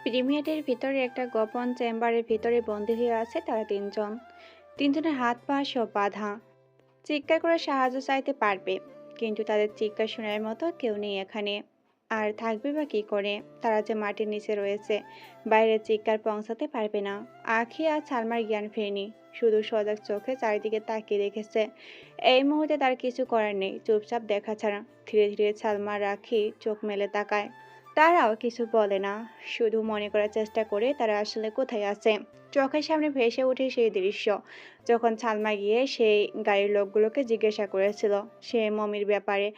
পিরামিডের ভিতরে একটা গোপন চেম্বারের ভিতরে বন্দী হয়ে আছে তারা তিনজন। তিনজনের হাত পা সব বাঁধা। চিৎকার করে সাহায্য চাইতে পারবে, কিন্তু তাদের চিৎকার শোনার মতো কেউ নেই এখানে। আর থাকবে বা কি করে? তারা যে মাটির নিচে রয়েছে, বাইরে চিৎকার পৌঁছাতে পারবে না। আখি আর সালমার জ্ঞান ফেরেনি, শুধু সজাগ চোখে চারিদিকে তাকিয়ে রেখেছে। এই মুহূর্তে তার কিছু করার নেই, চুপচাপ দেখা ছাড়া। ধীরে ধীরে সালমার আখি চোখ মেলে তাকায়। তারাও কিছু বলে না, শুধু মনে করার চেষ্টা করে তারা আসলে কোথায় আছে। চোখের সামনে ভেসে ওঠে সেই দৃশ্য, যখন সালমা গিয়ে সেই গাড়ির লোকগুলোকে জিজ্ঞাসা করেছিল সে মমির ব্যাপারে,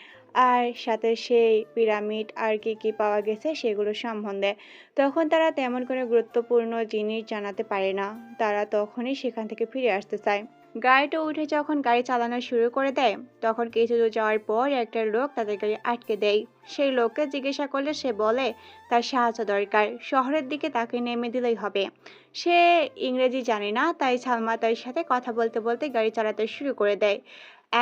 আর সাথে সেই পিরামিড আর কি কি পাওয়া গেছে সেগুলো সম্বন্ধে। তখন তারা তেমন কোনো গুরুত্বপূর্ণ জিনিস জানাতে পারে না। তারা তখনই সেখান থেকে ফিরে আসতে চায়। গাড়িটা উঠে যখন গাড়ি চালানো শুরু করে দেয়, তখন কিছু দূর যাওয়ার পর একটা লোক তাদের গাড়ি আটকে দেয়। সেই লোককে জিজ্ঞাসা করলে সে বলে তার সাহায্য দরকার, শহরের দিকে তাকে নেমে দিলেই হবে। সে ইংরেজি জানে না, তাই সালমা তার সাথে কথা বলতে বলতে গাড়ি চালাতে শুরু করে দেয়।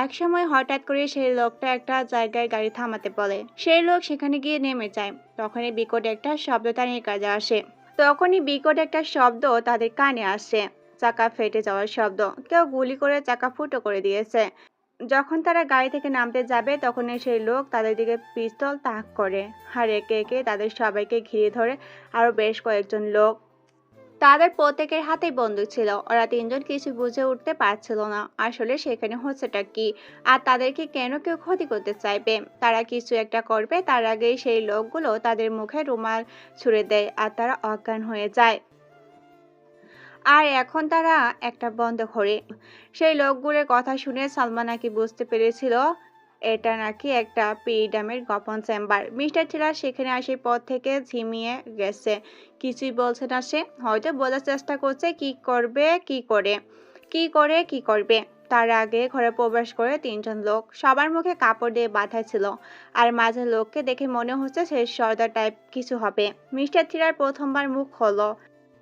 এক সময় হঠাৎ করে সেই লোকটা একটা জায়গায় গাড়ি থামাতে বলে। সেই লোক সেখানে গিয়ে নেমে যায়। তখনই বিকট একটা শব্দ তাদের কানে আসে। চাকা ফেটে যাওয়ার শব্দ। কেউ গুলি করে চাকা ফুটো করে দিয়েছে। যখন তারা গাড়ি থেকে নামতে যাবে, তখনই সেই লোক তাদের দিকে পিস্তল তাক করে। আর একে একে তাদের সবাইকে ঘিরে ধরে আরো বেশ কয়েকজন লোক। তাদের প্রত্যেকের হাতেই বন্দুক ছিল। ওরা তিনজন কিছু বুঝে উঠতে পারছিল না আসলে সেখানে হচ্ছেটা কি, আর তাদেরকে কেন কেউ ক্ষতি করতে চাইবে। তারা কিছু একটা করবে তার আগেই সেই লোকগুলো তাদের মুখে রুমাল ছুঁড়ে দেয় আর তারা অজ্ঞান হয়ে যায়। আর এখন তারা একটা বন্ধ ঘরে। সেই লোকগুলোর কথা শুনে সালমা নাকি বুঝতে পেরেছিল এটা নাকি একটা পিরামিডের গোপন চেম্বার। মিস্টার টিলার সেখানে আসার পর থেকে ঝিমিয়ে গেছে, কিছুই বলছে না। সে হয়তো বোঝার চেষ্টা করছে কি করবে। তার আগে ঘরে প্রবেশ করে তিনজন লোক, সবার মুখে কাপড় দিয়ে বাঁধা ছিল। আর মাঝে লোককে দেখে মনে হচ্ছে সে সর্দার টাইপ কিছু হবে। মিস্টার থিলার প্রথমবার মুখ হলো।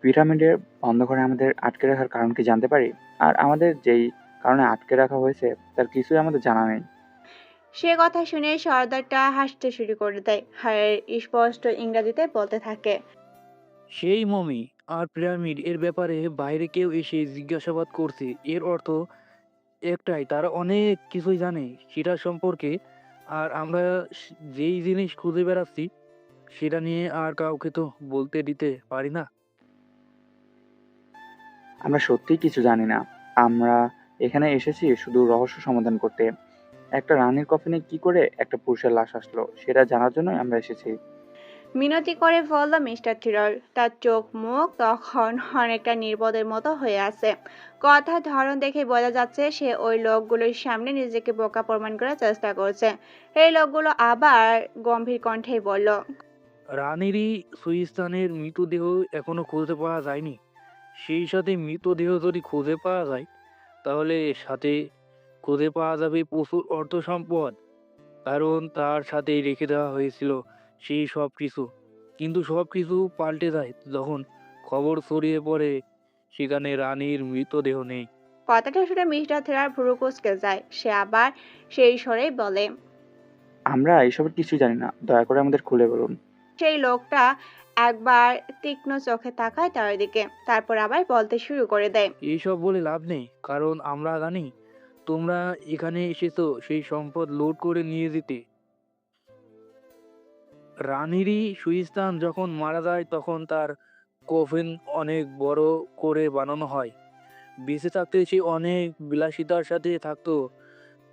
পিরামিডের অন্ধকারে আমাদের আটকে রাখার কারণ কি জানতে পারি? আর আমাদের যেই কারণে আটকে রাখা হয়েছে তার কিছুই আমাদের জানা নেই। সে কথা শুনে সর্দারটা হাসতে শুরু করে দেয়, আর স্পষ্ট ইংরেজিতে বলতে থাকে। সেই মমি আর পিরামিড এর ব্যাপারে বাইরে কেউ এসে জিজ্ঞাসাবাদ করছে, এর অর্থ একটাই, তারা অনেক কিছুই জানে সেটা সম্পর্কে। আর আমরা যেই জিনিস খুঁজে বেড়াচ্ছি সেটা নিয়ে আর কাউকে তো বলতে দিতে পারি না। আমরা সত্যিই কিছু জানি না। আমরা এখানে এসেছি শুধু রহস্য সমাধান করতে। একটা রানীর কফিনে কি করে একটা পুরুষের লাশ আসলো সেটা জানার জন্যই আমরা এসেছি। মিনতি করে বলল মিস্টার থিরর। তার চোখ মুখ তখন অনেকটা নির্বোধের মতো হয়ে আছে। কথার ধরন দেখে বোঝা যাচ্ছে সে ওই লোকগুলোর সামনে নিজেকে বোকা প্রমাণ করার চেষ্টা করছে। এই লোকগুলো আবার গম্ভীর কণ্ঠে বলল। রানীরই সুইস্তানের মৃতদেহ এখনো খুঁজে পাওয়া যায়নি। সেই সাথে মৃতদেহ যদি খুঁজে পাওয়া যায় তাহলে সাথে খুঁজে পাওয়া যাবে প্রচুর অর্থ সম্পদ, কারণ তার সাথেই রেখে দেওয়া হয়েছিল সেই সব কিছু। কিন্তু সব কিছু পাল্টে যায় যখন খবর ছড়িয়ে পড়ে সেখানে রানীর মৃতদেহ নেই। কথাটা শুনে মিস্টার থিরর ভ্রু কুঁচকে যায়। সে আবার সেই স্বরেই বলে। আমরা এইসবের কিছু জানি না, দয়া করে আমাদের খুলে বলুন। সেই লোকটা একবার তীক্ষ্ণ চোখে তাকায় তার দিকে, তারপর আবার বলতে শুরু করে দেয়। এইসব বলে লাভ নেই, কারণ আমরা জানি তোমরা এখানে এসেছো সেই সম্পদ লুট করে নিয়ে যেতে। রানীরই সুইস্তান যখন মারা যায় তখন তার কফিন অনেক বড় করে বানানো হয়। বেঁচে থাকতে সে অনেক বিলাসিতার সাথে থাকতো,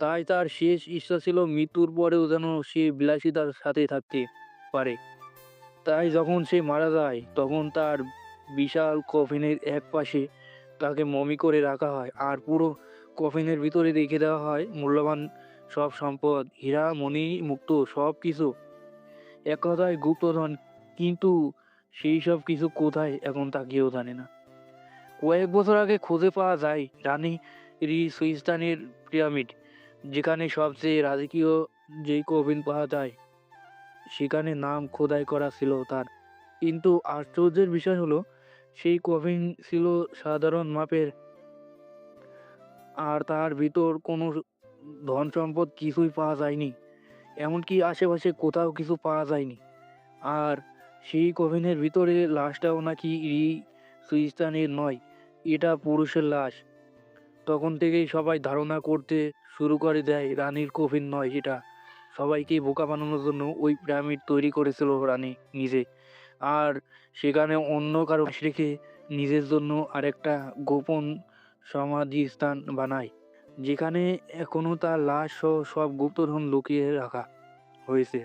তাই তার শেষ ইচ্ছা ছিল মৃত্যুর পরেও যেন সে বিলাসিতার সাথে থাকতে পারে। তাই যখন সে মারা যায় তখন তার বিশাল কফিনের এক পাশে তাকে মমি করে রাখা হয়, আর পুরো কফিনের ভিতরে রেখে দেওয়া হয় মূল্যবান সব সম্পদ, হীরা মণি মুক্ত সব কিছু, এক কথায় গুপ্তধন। কিন্তু সেই সব কিছু কোথায় এখন তা কেউ জানে না। কয়েক বছর আগে খুঁজে পাওয়া যায় রানী সুইস্তানের পিরামিড, যেখানে সবচেয়ে রাজকীয় যেই কফিন পাওয়া যায় সেখানে নাম খোদাই করা ছিল তার। কিন্তু আশ্চর্যের বিষয় হলো সেই কফিন ছিল সাধারণ মাপের, আর তার ভিতর কোনো ধন সম্পদ কিছুই পাওয়া যায়নি। এমনকি আশেপাশে কোথাও কিছু পাওয়া যায়নি। আর সেই কফিনের ভিতরে লাশটাও নাকি সুইস্তানের নয়, এটা পুরুষের লাশ। তখন থেকেই সবাই ধারণা করতে শুরু করে দেয় রানীর কফিন নয় এটা। সবাইকে বোকা বানানোর জন্য ওই পিরামিড তৈরি করেছিল রানী নিজে। আর সেখানে অন্য কারো লাশ রেখে নিজের জন্য আরেকটা গোপন সমাধি স্থান বানায়, যেখানে এখনো তার লাশ সহ সব গুপ্তধন লুকিয়ে রাখা হয়েছে।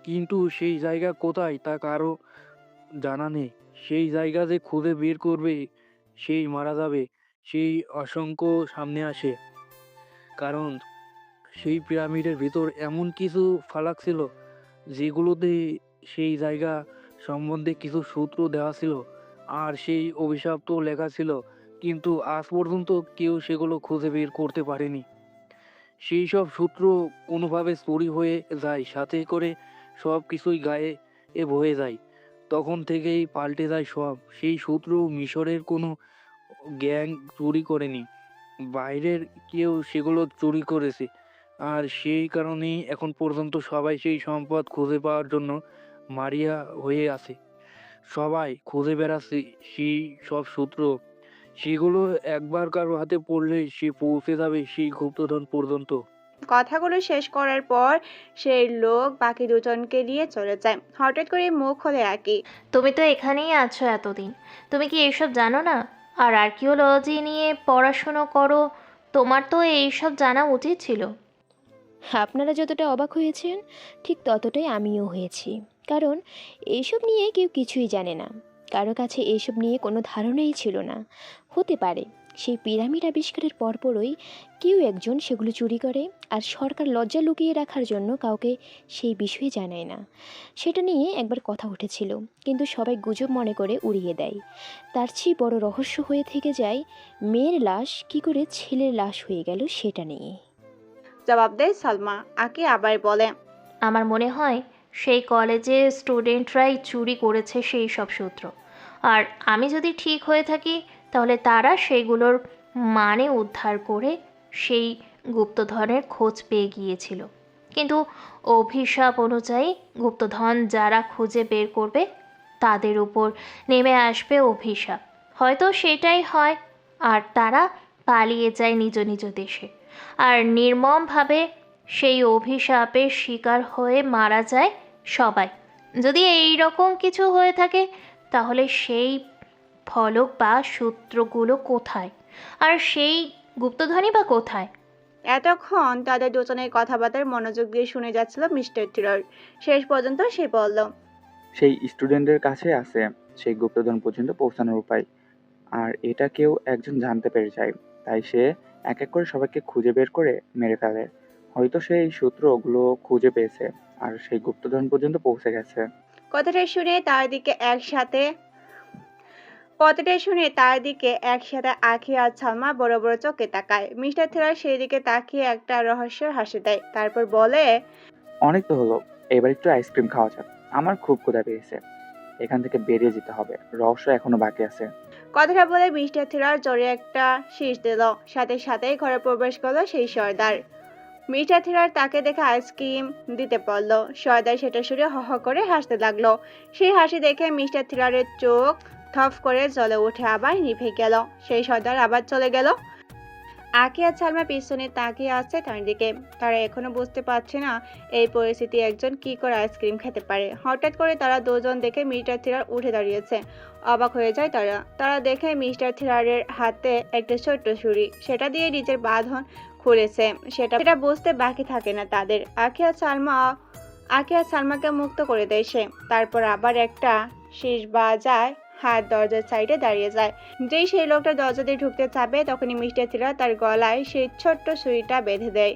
কিন্তু সেই জায়গা কোথায় তা কারো জানা নেই। সেই জায়গা যে খুঁজে বের করবে সেই মারা যাবে, সেই আশঙ্কা সামনে আসে। কারণ সেই পিরামিডের ভিতর এমন কিছু ফালাক ছিল যেগুলোতে সেই জায়গা সম্বন্ধে কিছু সূত্র দেওয়া ছিল, আর সেই অভিশাপ্ত লেখা ছিল, কিন্তু আজ পর্যন্ত কেউ সেগুলো খুঁজে বের করতে পারেনি। সেই সব সূত্র কোনোভাবে চুরি হয়ে যায়, সাথে করে সব কিছুই গায়ে বয়ে যায়। তখন থেকেই পাল্টে যায় সব। সেই সূত্র মিশরের কোনো গ্যাং চুরি করেনি, বাইরের কেউ সেগুলো চুরি করেছে। আর সেই কারণেই এখন পর্যন্ত সবাই সেই সম্পদ খুঁজে পাওয়ার জন্য মারিয়া হয়ে আছে। সবাই খুঁজে বেড়াচ্ছে সেই সব সূত্র। সেগুলো একবার কারো হাতে পড়লে সে পৌঁছে যাবে সেই গুপ্তধন পর্যন্ত। কথাগুলো শেষ করার পর সেই লোক বাকি দুজনকে নিয়ে চলে যায়। হঠাৎ করে মুখ খোলে আকি। তুমি তো এখানেই আছো এতদিন, তুমি কি এইসব জানো না? আর আর্কিওলজি নিয়ে পড়াশুনো করো, তোমার তো এইসব জানা উচিত ছিল। আপনারা যতটা অবাক হয়েছেন ঠিক ততটাই আমিও হয়েছি, কারণ এইসব নিয়ে কেউ কিছুই জানে না। কারো কাছে এইসব নিয়ে কোনো ধারণাই ছিল না। হতে পারে সেই পিরামিড আবিষ্কারের পরপরই কেউ একজন সেগুলো চুরি করে, আর সরকার লজ্জা লুকিয়ে রাখার জন্য কাউকে সেই বিষয়ে জানায় না। সেটা নিয়ে একবার কথা উঠেছিল, কিন্তু সবাই গুজব মনে করে উড়িয়ে দেয়। তার চেয়ে বড় রহস্য হয়ে থেকে যায় মেয়ের লাশ কী করে ছেলের লাশ হয়ে গেল সেটা নিয়ে। জবাব দেয় সালমা। আকি আবার বলে, আমার মনে হয় সেই কলেজে স্টুডেন্টরাই চুরি করেছে সেই সব সূত্র। আর আমি যদি ঠিক হয়ে থাকি, তাহলে তারা সেইগুলোর মানে উদ্ধার করে সেই গুপ্তধনের খোঁজ পেয়ে গিয়েছিল। কিন্তু অভিশাপ অনুযায়ী গুপ্তধন যারা খুঁজে বের করবে তাদের উপর নেমে আসবে অভিশাপ। হয়তো সেটাই হয়, আর তারা পালিয়ে যায় নিজ নিজ দেশে। আর নির্মমভাবে সেই অভিশাপের শিকার হয়ে মারা যায় সবাই। যদি এই রকম কিছু হয়ে থাকে, তাহলে সেই ফলক বা সূত্রগুলো কোথায়? আর সেই গুপ্তধনই বা কোথায়? এতক্ষণ তাদের দুজনের কথাবার্তার মনোযোগ দিয়ে শুনে যাচ্ছিল মিস্টার থিরর। শেষ পর্যন্ত সে বলল, সেই স্টুডেন্টের কাছে আছে সেই গুপ্তধন পর্যন্ত পৌঁছানোর উপায়। আর এটা কেউ একজন জানতে পেরে যায়, তাই সে এক এক করে সবাইকে খুঁজে বের করে মেরে ফেলে। হয়তো সেই সূত্রগুলো খুঁজে পেয়েছে আর সেই গুপ্তধন পর্যন্ত পৌঁছে গেছে। কথাটা শুনে তার দিকে একসাথে আঁখি আর সালমা বড় বড় চোখে তাকায়। মিস্টার থিরর সেই দিকে তাকিয়ে একটা রহস্যের হাসি দেয়, তারপর বলে, অনেক তো হলো, এবার একটু আইসক্রিম খাওয়া যাক। আমার খুব ক্ষুধা পেয়েছে, এখান থেকে বেরিয়ে যেতে হবে, রহস্য এখনো বাকি আছে। কথাটা বলে মিস্টার থিরর জোরে একটা শীষ দিল। সাথে সাথেই ঘরে প্রবেশ করলো সেই সর্দার। মিস্টার থিরর তাকে দেখে আইসক্রিম দিতে বলল। সর্দার সেটা শুনে হ হ করে হাসতে লাগলো। সেই হাসি দেখে মিস্টার থিররের চোখ থপ করে জ্বলে উঠে আবার নিভে গেল। সেই সর্দার আবার চলে গেল। আকি আর সালমা পিছনে তাকিয়ে আছে তার দিকে। তারা এখনো বুঝতে পারছে না এই পরিস্থিতি একজন কি করে আইসক্রিম খেতে পারে। হঠাৎ করে তারা দুজন দেখে মিস্টার থিরর উঠে দাঁড়িয়েছে। অবাক হয়ে যায় তারা দেখে মিস্টার থিররের হাতে একটা ছোট্ট ছুরি, সেটা দিয়ে নিজের বাঁধন খুলেছে। সেটা বুঝতে বাকি থাকে না তাদের। আকি আর সালমাকে মুক্ত করে দেয় সে। তারপর আবার একটা শীষ বাজায়, হাত দরজার সাইডে দাঁড়িয়ে যায়। যেই সেই লোকটা দরজা দিয়ে ঢুকতে চাবে, তখনই মিস্টার থিরর তার গলায় সেই ছোট্ট ছুরিটা বেঁধে দেয়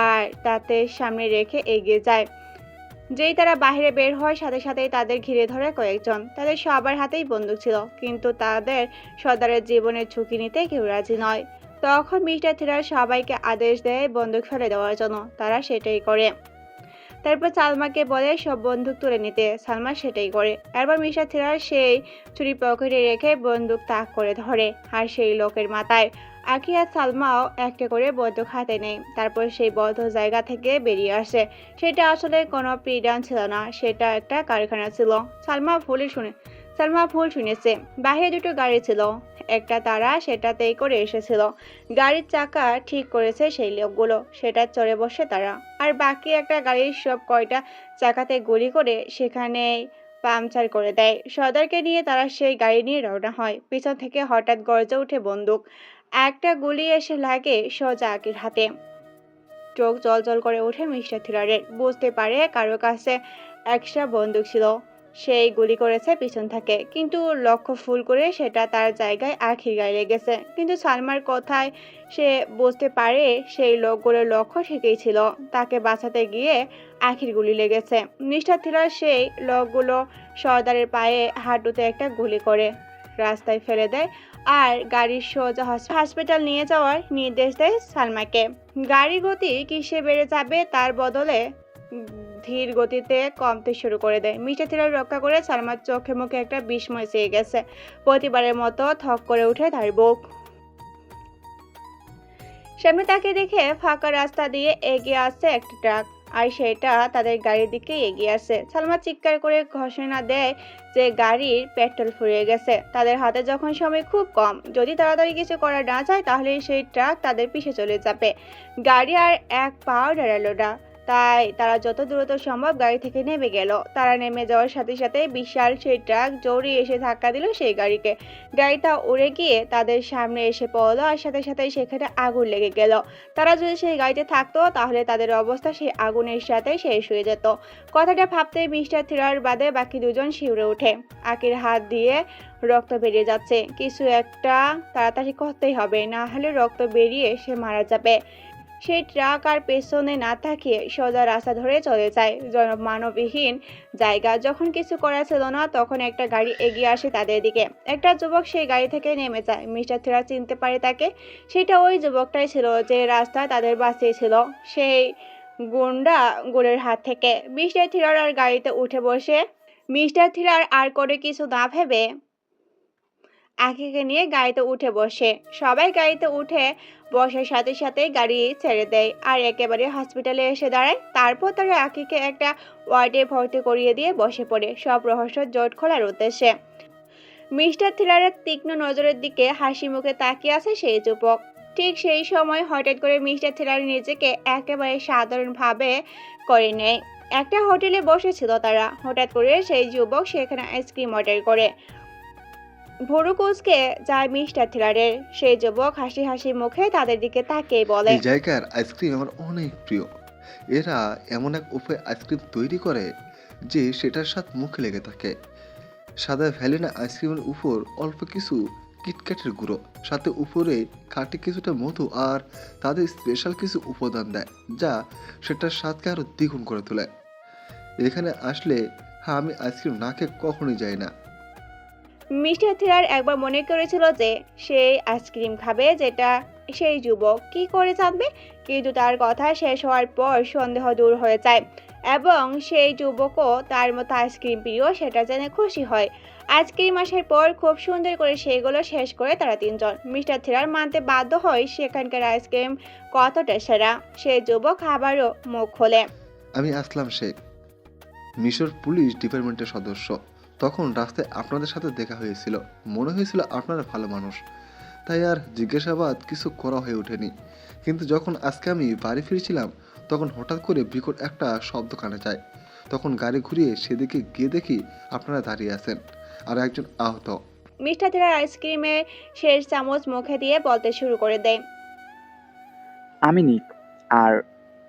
আর তাতে সামনে রেখে এগিয়ে যায়। যেই তারা বাইরে বের হয়, সাথে সাথেই তাদের ঘিরে ধরে কয়েকজন। তাদের সবার হাতেই বন্দুক ছিল, কিন্তু তাদের সর্দারের জীবনের ঝুঁকি নিতে কেউ রাজি নয়। তখন মিস্টার থিরর সবাইকে আদেশ দেয় বন্দুক ফেলে দেওয়ার জন্য। তারা সেটাই করে। তারপর সালমাকে বলে সব বন্দুক তুলে নিতে। সালমা সেটাই করে। এরপর মিস্টার থিরর সেই ছুরি পকেটে রেখে বন্দুক তাক করে ধরে আর সেই লোকের মাথায় আকি আর সালমাও একটা করে বন্দুক হাতে নেয়। তারপর সেই বদ্ধ জায়গা থেকে বেরিয়ে আসে। সেটা আসলে কোনো প্রিডান ছিল না, সেটা একটা কারখানা ছিল। সালমা ভুল শুনেছে। বাইরে দুটো গাড়ি ছিল, একটা তারা সেটাতেই করে এসেছিল। গাড়ির চাকা ঠিক করেছে সেই লোকগুলো, সেটা চড়ে বসে তারা। আর বাকি একটা গাড়ির সব কয়টা চাকাতে গুলি করে সেখানেই পাংচার করে দেয়। সর্দারকে নিয়ে তারা সেই গাড়ি নিয়ে রওনা হয়। পিছন থেকে হঠাৎ গর্জে ওঠে বন্দুক। একটা গুলি এসে লাগে সোজা আকির হাতে। চোখ জল করে ওঠে মিস্টার থিলারের। বুঝতে পারে কারো কাছে এক্সট্রা বন্দুক ছিল, সেই গুলি করেছে পিছন থেকে, কিন্তু লক্ষ্য ফুল করে সেটা তার জায়গায় আখির গায়ে লেগেছে। কিন্তু সালমার কথায় সে বুঝতে পারে সেই লোকগুলোর লক্ষ্য ঠিকই ছিল, তাকে বাঁচাতে গিয়ে আখির গুলি লেগেছে। মিস্টার থিলার সেই লোকগুলো সর্দারের পায়ে হাঁটুতে একটা গুলি করে রাস্তায় ফেলে দেয় আর গাড়ির সোজা হসপিটাল নিয়ে যাওয়ার নির্দেশ দেয় সালমাকে। গাড়ির গতি কিসে বেড়ে যাবে তার বদলে ধীর গতিতে কমতে শুরু করে দেয়। মিস্টার থিলার রক্ষা করে সালমার চোখে মুখে একটা বিস্ময় চেয়ে গেছে। প্রতিবারের মতো থক করে উঠে তার বুক। সামনে তাকে দেখে ফাঁকা রাস্তা দিয়ে এগিয়ে আসছে একটা ট্রাক, আর সেটা তাদের গাড়ির দিকে এগিয়ে আসে। সালমা চিৎকার করে ঘোষণা দেয় যে গাড়ির পেট্রোল ফুরিয়ে গেছে। তাদের হাতে যখন সময় খুব কম, যদি তাড়াতাড়ি কিছু করা না যায় তাহলে সেই ট্রাক তাদের পিছে চলে যাবে। গাড়ি আর এক পাও দাঁড়ালো না, তাই তারা যত দ্রুত সম্ভব গাড়ি থেকে নেমে গেল। তারা নেমে যাওয়ার সাথে সাথে বিশাল সেই ট্রাক জোরে এসে ধাক্কা দিল সেই গাড়িকে। গাড়িটা উড়ে গিয়ে তাদের সামনে এসে পড়লো আর সাথে সাথে সেখানে আগুন লেগে গেল। তারা যদি সেই গাড়িতে থাকতো তাহলে তাদের অবস্থা সেই আগুনের সাথে শেষ হয়ে যেত। কথাটা ভাবতেই মিস্টার থিলার বাদে বাকি দুজন শিউরে ওঠে। আকির হাত দিয়ে রক্ত বেরিয়ে যাচ্ছে। কিছু একটা তাড়াতাড়ি করতেই হবে, না হলে রক্ত বেরিয়ে সে মারা যাবে। সেই ট্রাক আর পেছনে না তাকিয়ে সোজা রাস্তা ধরে চলে যায় জনমানবহীন জায়গা। যখন কিছু করা ছিল না তখন একটা গাড়ি এগিয়ে আসে তাদের দিকে। একটা যুবক সেই গাড়ি থেকে নেমে যায়। মিস্টার থিলার চিনতে পারে তাকে। সেটা ওই যুবকটাই ছিল যে রাস্তা তাদের বাঁচিয়েছিল সেই গুন্ডাগুলোর হাত থেকে। মিস্টার থিলার আর গাড়িতে উঠে বসে মিস্টার থিলার আর করে কিছু না ভেবে আখিকে নিয়ে গাড়িতে উঠে বসে। সবাই গাড়িতে উঠে বসার সাথে সাথে গাড়ি ছেড়ে দেয় আর একেবারে হসপিটালে এসে দাঁড়ায়। তারপর তারা আখিকে একটা ওয়ার্ডে ভর্তি করিয়ে দিয়ে বসে পড়ে সব রহস্য জট খোলার উদ্দেশ্যে। মিস্টার থিলারের তীক্ষ্ণ নজরের দিকে হাসি মুখে তাকিয়ে আছে সেই যুবক। ঠিক সেই সময় হঠাৎ করে মিস্টার থিলার নিজেকে একেবারে সাধারণভাবে করে নেয়। একটা হোটেলে বসেছিল তারা। হঠাৎ করে সেই যুবক সেখানে আইসক্রিম অর্ডার করে। ভুরু কুচকে যায় মিস্টার থিলারের। সেই যুবক হাসি হাসি মুখে তাদের দিকে তাকিয়ে বলে, এই জায়গার আইসক্রিম আমার অনেক প্রিয়। এরা এমন এক উপায়ে আইসক্রিম তৈরি করে যে সেটার স্বাদ মুখে লেগে থাকে। সাদা ভ্যানিলা আইসক্রিমের উপর অল্প কিছু কিটক্যাটের গুঁড়ো, সাথে উপরে খাঁটি কিছুটা মধু আর তাদের স্পেশাল কিছু উপাদান দেয় যা সেটার স্বাদকে আরো দ্বিগুণ করে তোলে। এখানে আসলে আমি আইসক্রিম না খেয়ে কখনোই যাই না। মিস্টার থিলার একবার মনে করেছিল যে সেই আইসক্রিম খাবে, যেটা সেই যুবক কি করে জানবে। কিন্তু তার কথা শেষ হওয়ার পর সন্দেহ দূর হয়ে যায় এবং সেই যুবকও তার মতো আইসক্রিম প্রিয় সেটা জেনে খুশি হয়। আইসক্রিম আসার পর খুব সুন্দর করে সেগুলো শেষ করে তারা তিনজন। মিস্টার থিলার মানতে বাধ্য হয় সেখানকার আইসক্রিম কতটা সেরা। সেই যুবক আবারও মুখ খোলে, আমি আসলাম শেখ, মিশর পুলিশ ডিপার্টমেন্টের সদস্য। তখন রাস্তায় আপনাদের সাথে দেখা হয়েছিল, মনে হয়েছিল আপনারা ভালো মানুষ, তাই আর জিজ্ঞাসাবাদ কিছু করা হয়ে ওঠেনি। কিন্তু যখন আজকে আমি বাড়ি ফিরছিলাম তখন হঠাৎ করে বিকট একটা শব্দ কানে যায়। তখন গাড়ি ঘুরিয়ে সেদিকে গিয়ে দেখি আপনারা দাঁড়িয়ে আছেন আর একজন আহত। মিস্টার থিলার আইসক্রিমের শেষ চামচ মুখে দিয়ে বলতে শুরু করে দেয়, আমি নিক, আর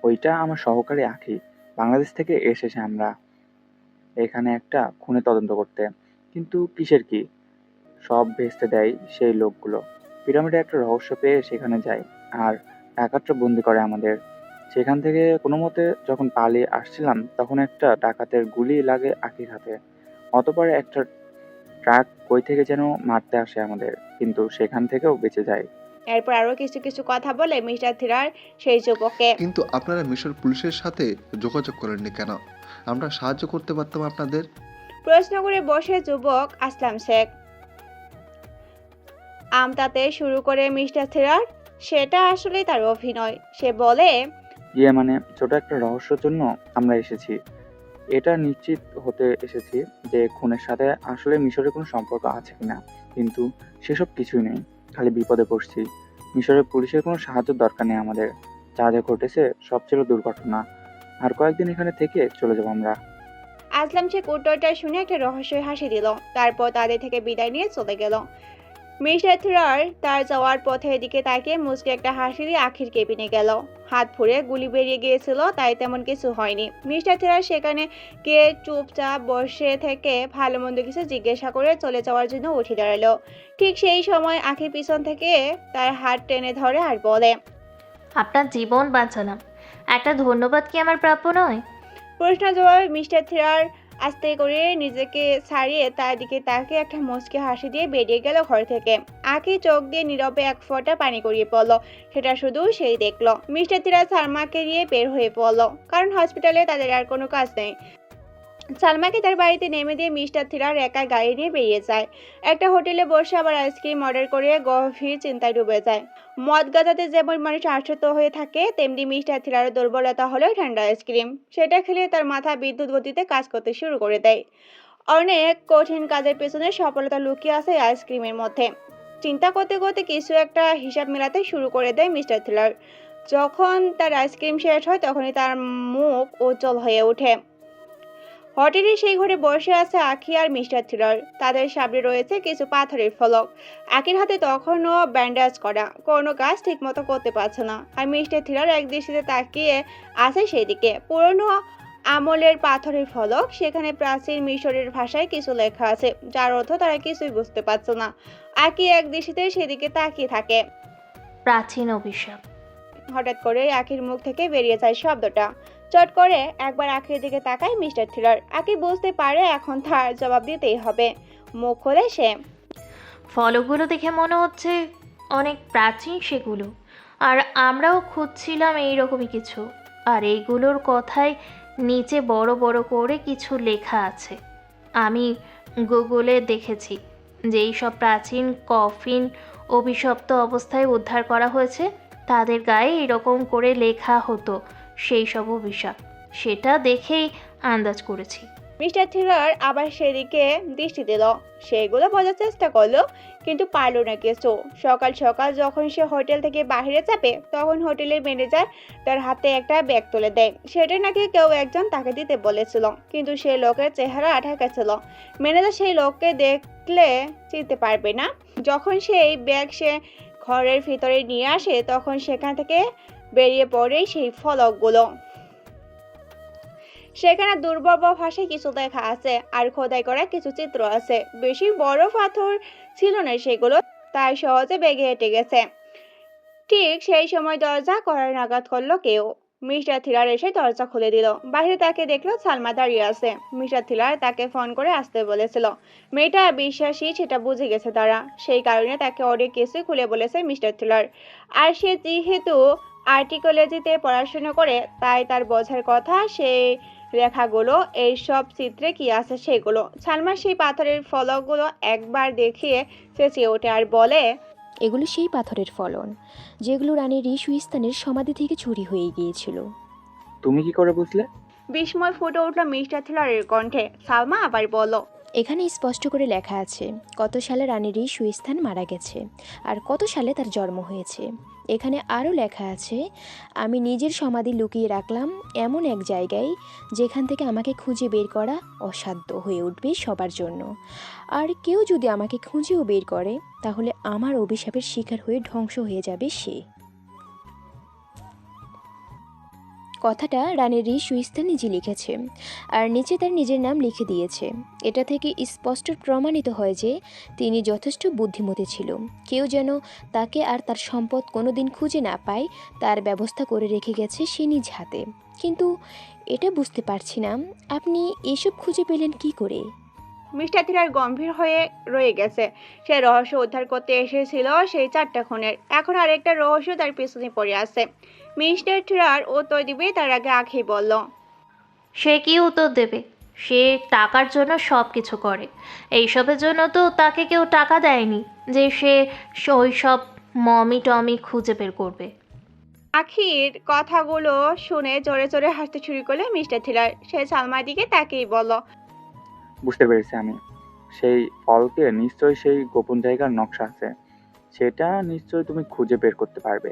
ওইটা আমার সহকারী আখি। বাংলাদেশ থেকে এসেছে আমরা এখানে একটা খুনের তদন্ত করতে। কিন্তু কিসের কি? সব ভেস্তে দেয় সেই লোকগুলো। পিরামিডে একটা রহস্য পেয়ে সেখানে যায় আর ডাকাতরা বন্দি করে আমাদের। সেখান থেকে কোনো মতে যখন পালিয়ে আসছিলাম তখন একটা ডাকাতের গুলি লাগে আখির হাতে। অতপর একটা ট্রাক কই থেকে যেন মারতে আসে আমাদের, কিন্তু সেখান থেকেও বেঁচে যায়। এরপর আরো কিছু কিছু কথা বলে মিস্টার থিলার সেই যুবককে। কিন্তু আপনারা মিশর পুলিশের সাথে যোগাযোগ করেননি কেন? আমরা সাহায্য করতে পারতাম আপনাদের। প্রশ্ন করে বসে যুবক আসলাম শেখ। আমতাতে শুরু করে মিস্টার থিরার। সেটা আসলে তার অভিনয়। সে বলে, মানে ছোট একটা রহস্যের জন্য আমরা এসেছি। এটা নিশ্চিত হতে এসেছি যে খুনের সাথে আসলে মিশরের কোনো সম্পর্ক আছে কিনা, কিন্তু সেসব কিছুই নেই। খালি বিপদে পড়ছি। মিশরের পুলিশের কোনো সাহায্যের দরকার নেই আমাদের। যা যা ঘটেছে সব ছিল দুর্ঘটনা। আর কয়েকদিন এখানে থেকে চলে যাবো আমরা। আসলাম সে উত্তরটা শুনে একটা রহস্যই হাসি দিল। তারপর তাদের থেকে বিদায় নিয়ে চলে গেল। মিস্টার থিরার তার যাওয়ার পথে দিকে তাকিয়ে মুচকে একটা হাসি দিয়ে আখির কেবিনে গেল। হাত ফুঁড়ে গুলি বেরিয়ে গিয়েছিল, তাই তেমন কিছু হয়নি। মিস্টার থিরার সেখানে গিয়ে চুপচাপ বসে থেকে ভালো মন্দ কিছু জিজ্ঞাসা করে চলে যাওয়ার জন্য উঠে দাঁড়ালো। ঠিক সেই সময় আখির পিছন থেকে তার হাত টেনে ধরে আর বলে, আপনার জীবন বাঁচালাম, একটা ধন্যবাদ কি আমার প্রাপ্য নয়? প্রশ্ন জবাবে মিস্টার থিরার আস্তে করে নিজেকে ছাড়িয়ে তার দিকে তাকিয়ে একটা মুচকি হাসি দিয়ে বেরিয়ে গেল ঘর থেকে। আঁখি চোখ দিয়ে নীরবে এক ফোঁটা পানি গড়িয়ে পড়লো। সেটা শুধু সেই দেখলো। মিস্টার থিরার সালমাকে নিয়ে বের হয়ে পড়লো, কারণ হসপিটালে তাদের আর কোনো কাজ নেই। সালমাকে তার বাড়িতে নেমে দিয়ে মিস্টার থিরার একা গাড়ি নিয়ে বেরিয়ে যায়। একটা হোটেলে বসে আবার আইসক্রিম অর্ডার করে গভীর চিন্তায় ডুবে যায়। মদ গাঁজাতে যেমন মানুষ আসক্ত হয়ে থাকে, তেমনি মিস্টার থিরারের দুর্বলতা হলো ঠান্ডা আইসক্রিম। সেটা খেলে তার মাথা বিদ্যুৎ গতিতে কাজ করতে শুরু করে দেয়। অনেক কঠিন কাজের পেছনে সফলতা লুকিয়ে আছে এই আইসক্রিমের মধ্যে। চিন্তা করতে করতে কিছু একটা হিসাব মেলাতে শুরু করে দেয় মিস্টার থিরার। যখন তার আইসক্রিম শেষ হয় তখনই তার মুখ উজ্জ্বল হয়ে ওঠে। হোটেলে সেই ঘরে বসে আছে আখি আর মিস্টার থিরার। তাদের সামনে রয়েছে কিছু পাথরের ফলক। আখির হাতে তখনও ব্যান্ডেজ করা, কোনো কাজ ঠিক মতো করতে পারছে না। আর মিস্টার থিরার একদৃষ্টিতে তাকিয়ে আছে সেদিকে। পুরনো আমলের পাথরের ফলক, সেখানে প্রাচীন মিশরের ভাষায় কিছু লেখা আছে, যার অর্থ তারা কিছুই বুঝতে পারছে না। আখি একদৃষ্টিতে সেদিকে তাকিয়ে থাকে। প্রাচীন অভিশাপ। হঠাৎ করে আখির মুখ থেকে বেরিয়ে যায় শব্দটা। চট করে একবার আখির দিকে তাকায় মিস্টার থিরার। আখি বুঝতে পারে এখন তার জবাব দিতেই হবে। মুখ খোলে সে। ফলকগুলো দেখে মনে হচ্ছে অনেক প্রাচীন সেগুলো, আর আমরাও খুঁজছিলাম এইরকমই কিছু। আর এইগুলোর কথায় নিচে বড় বড় করে কিছু লেখা আছে। আমি গুগলে দেখেছি যে এইসব প্রাচীন কফিন অভিশপ্ত অবস্থায় উদ্ধার করা হয়েছে, তাদের গায়ে এরকম করে লেখা হতো সেই সব অভিশাপ। সেটা দেখেই আন্দাজ করেছি। মিস্টার থিরার আবার সেদিকে দৃষ্টি দিল। সেগুলো বোঝার চেষ্টা করলো, কিন্তু পারল না কিছু। সকাল সকাল যখন সে হোটেল থেকে বাইরে যাবে, তখন হোটেলের ম্যানেজার তার হাতে একটা ব্যাগ তুলে দেয়। সেটা নাকি কেউ একজন তাকে দিতে বলেছিল, কিন্তু সেই লোকের চেহারা ঢাকা ছিল। ম্যানেজার সেই লোককে দেখলে চিনতে পারবে না। যখন সেই ব্যাগ সে ঘরের ভিতরে নিয়ে আসে, তখন সেখান থেকে বেরিয়ে পড়ে সেই ফলকগুলো। সেখানে দুর্বল ভাষায় কিছু লেখা আছে, আর খোদাই করা কিছু চিত্র আছে। বেশি বড় পাথর ছিল না সেগুলো, তাই সহজে বেগে হেঁটে গেছে। ঠিক সেই সময় দরজা করার নাগাদ করলো কেউ। মিস্টার থিলার এসে দরজা খুলে দিল। বাইরে তাকে দেখলো সালমা দাঁড়িয়ে আছে। মিস্টার থিলার তাকে ফোন করে আসতে বলেছিল। মেয়েটা বিশ্বাসী সেটা বুঝে গেছে তারা, সেই কারণে তাকে অনেক কিছু খুলে বলেছে মিস্টার থিলার। আর সে যেহেতু আর্টিকোলজিতে পড়াশোনা করে, তাই তার বোঝার কথা সেই লেখাগুলো, এই সব চিত্রে কি আছে সেগুলো। সালমা সেই পাথরের ফলকগুলো একবার দেখিয়ে চেঁচিয়ে ওঠে আর বলে, এগুলো সেই পাথরের ফলন যেগুলো রানী রিশুইস্তানের সমাধি থেকে চুরি হয়ে গিয়েছিল। তুমি কি করে বুঝলে? বিস্ময় ফুটে উঠল মিস্টার থিলারের কণ্ঠে। সালমা আবার বলল, এখানে স্পষ্ট করে লেখা আছে কত সালে রানী রিশুইস্তান মারা গেছে আর কত সালে তার জন্ম হয়েছে। এখানে আরও লেখা আছে, আমি নিজের সমাধি লুকিয়ে রাখলাম এমন এক জায়গায় যেখান থেকে আমাকে খুঁজে বের করা অসাধ্য হয়ে উঠবে সবার জন্য। আর কেউ যদি আমাকে খুঁজেও বের করে, তাহলে আমার অভিশাপের শিকার হয়ে ধ্বংস হয়ে যাবে সে। কথাটা রানী রিশুইস্তান নিজে লিখেছে, আর নিচে তার নিজের নাম লিখে দিয়েছে। এটা থেকে স্পষ্ট প্রমাণিত হয় যে তিনি যথেষ্ট বুদ্ধিমতী ছিল। কেউ যেন তাকে আর তার সম্পদ কোনোদিন খুঁজে না পায়, তার ব্যবস্থা করে রেখে গেছে সে নিজ হাতে। কিন্তু এটা বুঝতে পারছি না, আপনি এসব খুঁজে পেলেন কি করে? মিস্টার থিলার গম্ভীর হয়ে রয়ে গেছে। সে রহস্য উদ্ধার করতে এসেছিল সেই 4টা খুনের। এখন আরেকটা রহস্য তার পিছনে পড়ে আছে। মিস্টার থিলার উত্তর দিবে তার আগে আখি বলল, সে কি উত্তর দেবে? সে টাকার জন্য সব কিছু করে। এইসবের জন্য তো তাকে কেউ টাকা দেয়নি, যে সে ওইসব মমি টমি খুঁজে বের করবে। আখির কথাগুলো শুনে জোরে জোরে হাসতে শুরু করলে মিস্টার থিলার। সে সালমার দিকে তাকিয়ে বলল, বুঝতে পেরেছি আমি। সেই ফলকে নিশ্চয়ই সেই গোপন জায়গার নকশা আছে। সেটা নিশ্চয়ই তুমি খুঁজে বের করতে পারবে।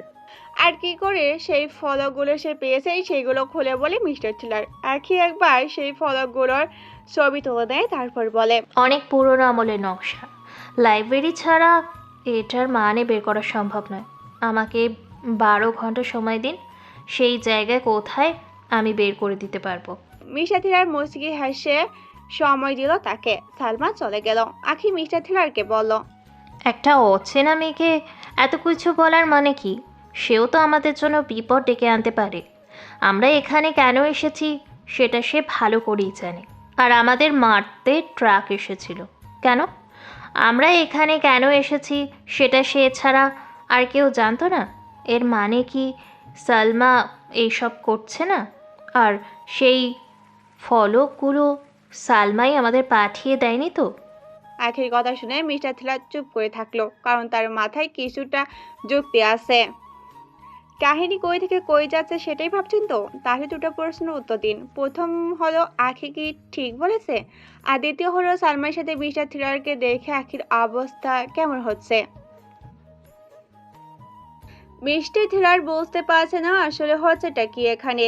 আর কি করে সেই ফলকগুলো সে পেয়েছে সেগুলো খুলে বলে মিস্টার থিলার। আখি একবার সেই ফলকগুলোর ছবি তুলে দেয়, তারপর বলে, অনেক পুরনো আমলের নকশা। লাইব্রেরি ছাড়া এটার মানে বের করা সম্ভব নয়। আমাকে 12 ঘন্টা সময় দিন, সেই জায়গায় কোথায় আমি বের করে দিতে পারবো। মিস্টার থিলার মুচকি হেসে সময় দিল তাকে। সালমা চলে গেল। আখি মিস্টার থিলারকে বলল, একটা অচেনা মেয়েকে এত কিছু বলার মানে কি? সেও তো আমাদের জন্য বিপদ ডেকে আনতে পারে। আমরা এখানে কেন এসেছি সেটা সে ভালো করেই জানে। আর আমাদের মারতে ট্রাক এসেছিল কেন? আমরা এখানে কেন এসেছি সেটা সে ছাড়া আর কেউ জানতো না। এর মানে কি সালমা এইসব করছে না? আর সেই ফলকগুলো সালমাই আমাদের পাঠিয়ে দেয়নি তো? আখির কথা শুনে মিস্টার থিলার চুপ করে থাকলো, কারণ তার মাথায় কিছুটা যুক্তি আছে। কাহিনী কই থেকে কই যাচ্ছে সেটাই ভাবছেন তো। তাহলে দুটো প্রশ্নের উত্তর দিন। প্রথম হলো, আখি কি ঠিক বলেছে? আর দ্বিতীয় হলো, সালমার সাথে মিস্টার থিলারকে দেখে আখির অবস্থা কেমন হচ্ছে। মিস্টার থিলার বুঝতে পারছে না আসলে হচ্ছেটা কি এখানে,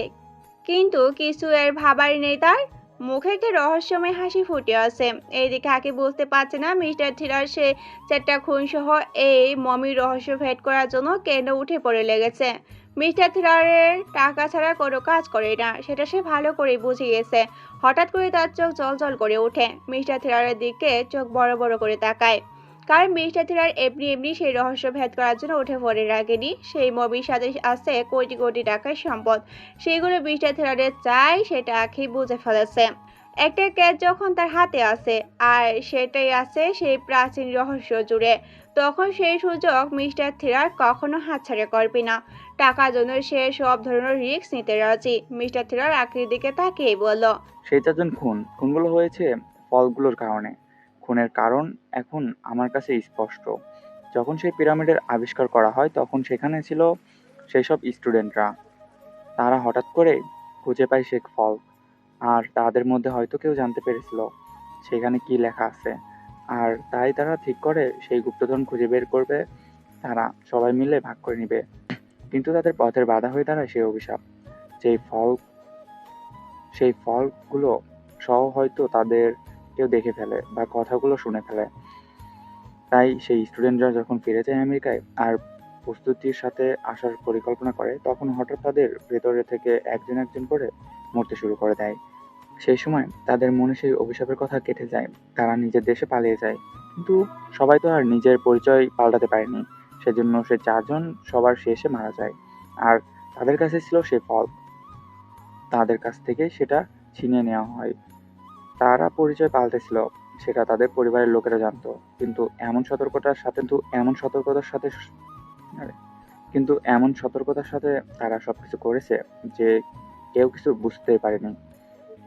কিন্তু কিছু এর ভাবারই নেই তার। মুখে একটা রহস্যময় হাসি ফুটে আছে। এইদিকে আঁকি বুঝতে পারছে না মিস্টার থিলার সে চারটা খুন সহ এই মমির রহস্য ভেদ করার জন্য কেন উঠে পড়ে লেগেছে। মিস্টার থিলারের টাকা ছাড়া কোনো কাজ করে না, সেটা সে ভালো করে বুঝে গেছে। হঠাৎ করে তার চোখ জল করে ওঠে। মিস্টার থিলারের দিকে চোখ বড় বড় করে তাকায়, কারণ মিস্টার থিলার এমনি এমনি সেই রহস্য ভেদ করার জন্য উঠে পড়ে রাখেনি। সেই মমির সাথে আছে কোটি কোটি টাকার সম্পদ। সেগুলো মিস্টার থিলারের চাই, সেটা আখি বুঝে ফেলেছে। একটা ক্যাচ যখন তার হাতে আছে, আর সেটাই আছে সেই প্রাচীন রহস্য জুড়ে, তখন সেই সুযোগ মিস্টার থিলার কখনো হাতছাড়া করবে না। টাকার জন্য সে সব ধরনের রিস্ক নিতে রাজি। মিস্টার থিলার আখির দিকে তাকিয়ে বলল, সেই চারজন খুনগুলো হয়েছে ফলগুলোর কারণে। খুনের কারণ এখন আমার কাছে স্পষ্ট। যখন সেই পিরামিডের আবিষ্কার করা হয় তখন সেখানে ছিল সেই সব স্টুডেন্টরা। তারা হঠাৎ করে খুঁজে পায় সেই ফল, আর তাদের মধ্যে হয়তো কেউ জানতে পেরেছিল সেখানে কি লেখা আছে। আর তাই তারা ঠিক করে সেই গুপ্তধন খুঁজে বের করবে। তারা সবাই মিলে ভাগ করে নিবে। কিন্তু তাদের পথের বাধা হয়ে দাঁড়ায় সেই অভিশাপ। যেই ফল সেই ফলগুলো সহ হয়তো তাদের কেউ দেখে ফেলে বা কথাগুলো শুনে ফেলে। তাই সেই স্টুডেন্টরা যখন ফিরে যায় আমেরিকায় আর প্রস্তুতির সাথে আসার পরিকল্পনা করে, তখন হঠাৎ তাদের ভেতরে থেকে একজন একজন করে মরতে শুরু করে দেয়। সেই সময় তাদের মনে সেই অভিশাপের কথা কেটে যায়। তারা নিজের দেশে পালিয়ে যায়। কিন্তু সবাই তো আর নিজের পরিচয় পাল্টাতে পারেনি। সেজন্য সে চারজন সবার শেষে মারা যায়। আর তাদের কাছে ছিল সেই ফল। তাদের কাছ থেকে সেটা ছিনিয়ে নেওয়া হয়। তারা পরিচয় পাল্টেছিল, সেটা তাদের পরিবারের লোকেরা জানতো। কিন্তু এমন সতর্কতার সাথে তারা সবকিছু করেছে যে কেউ কিছু বুঝতেই পারেনি।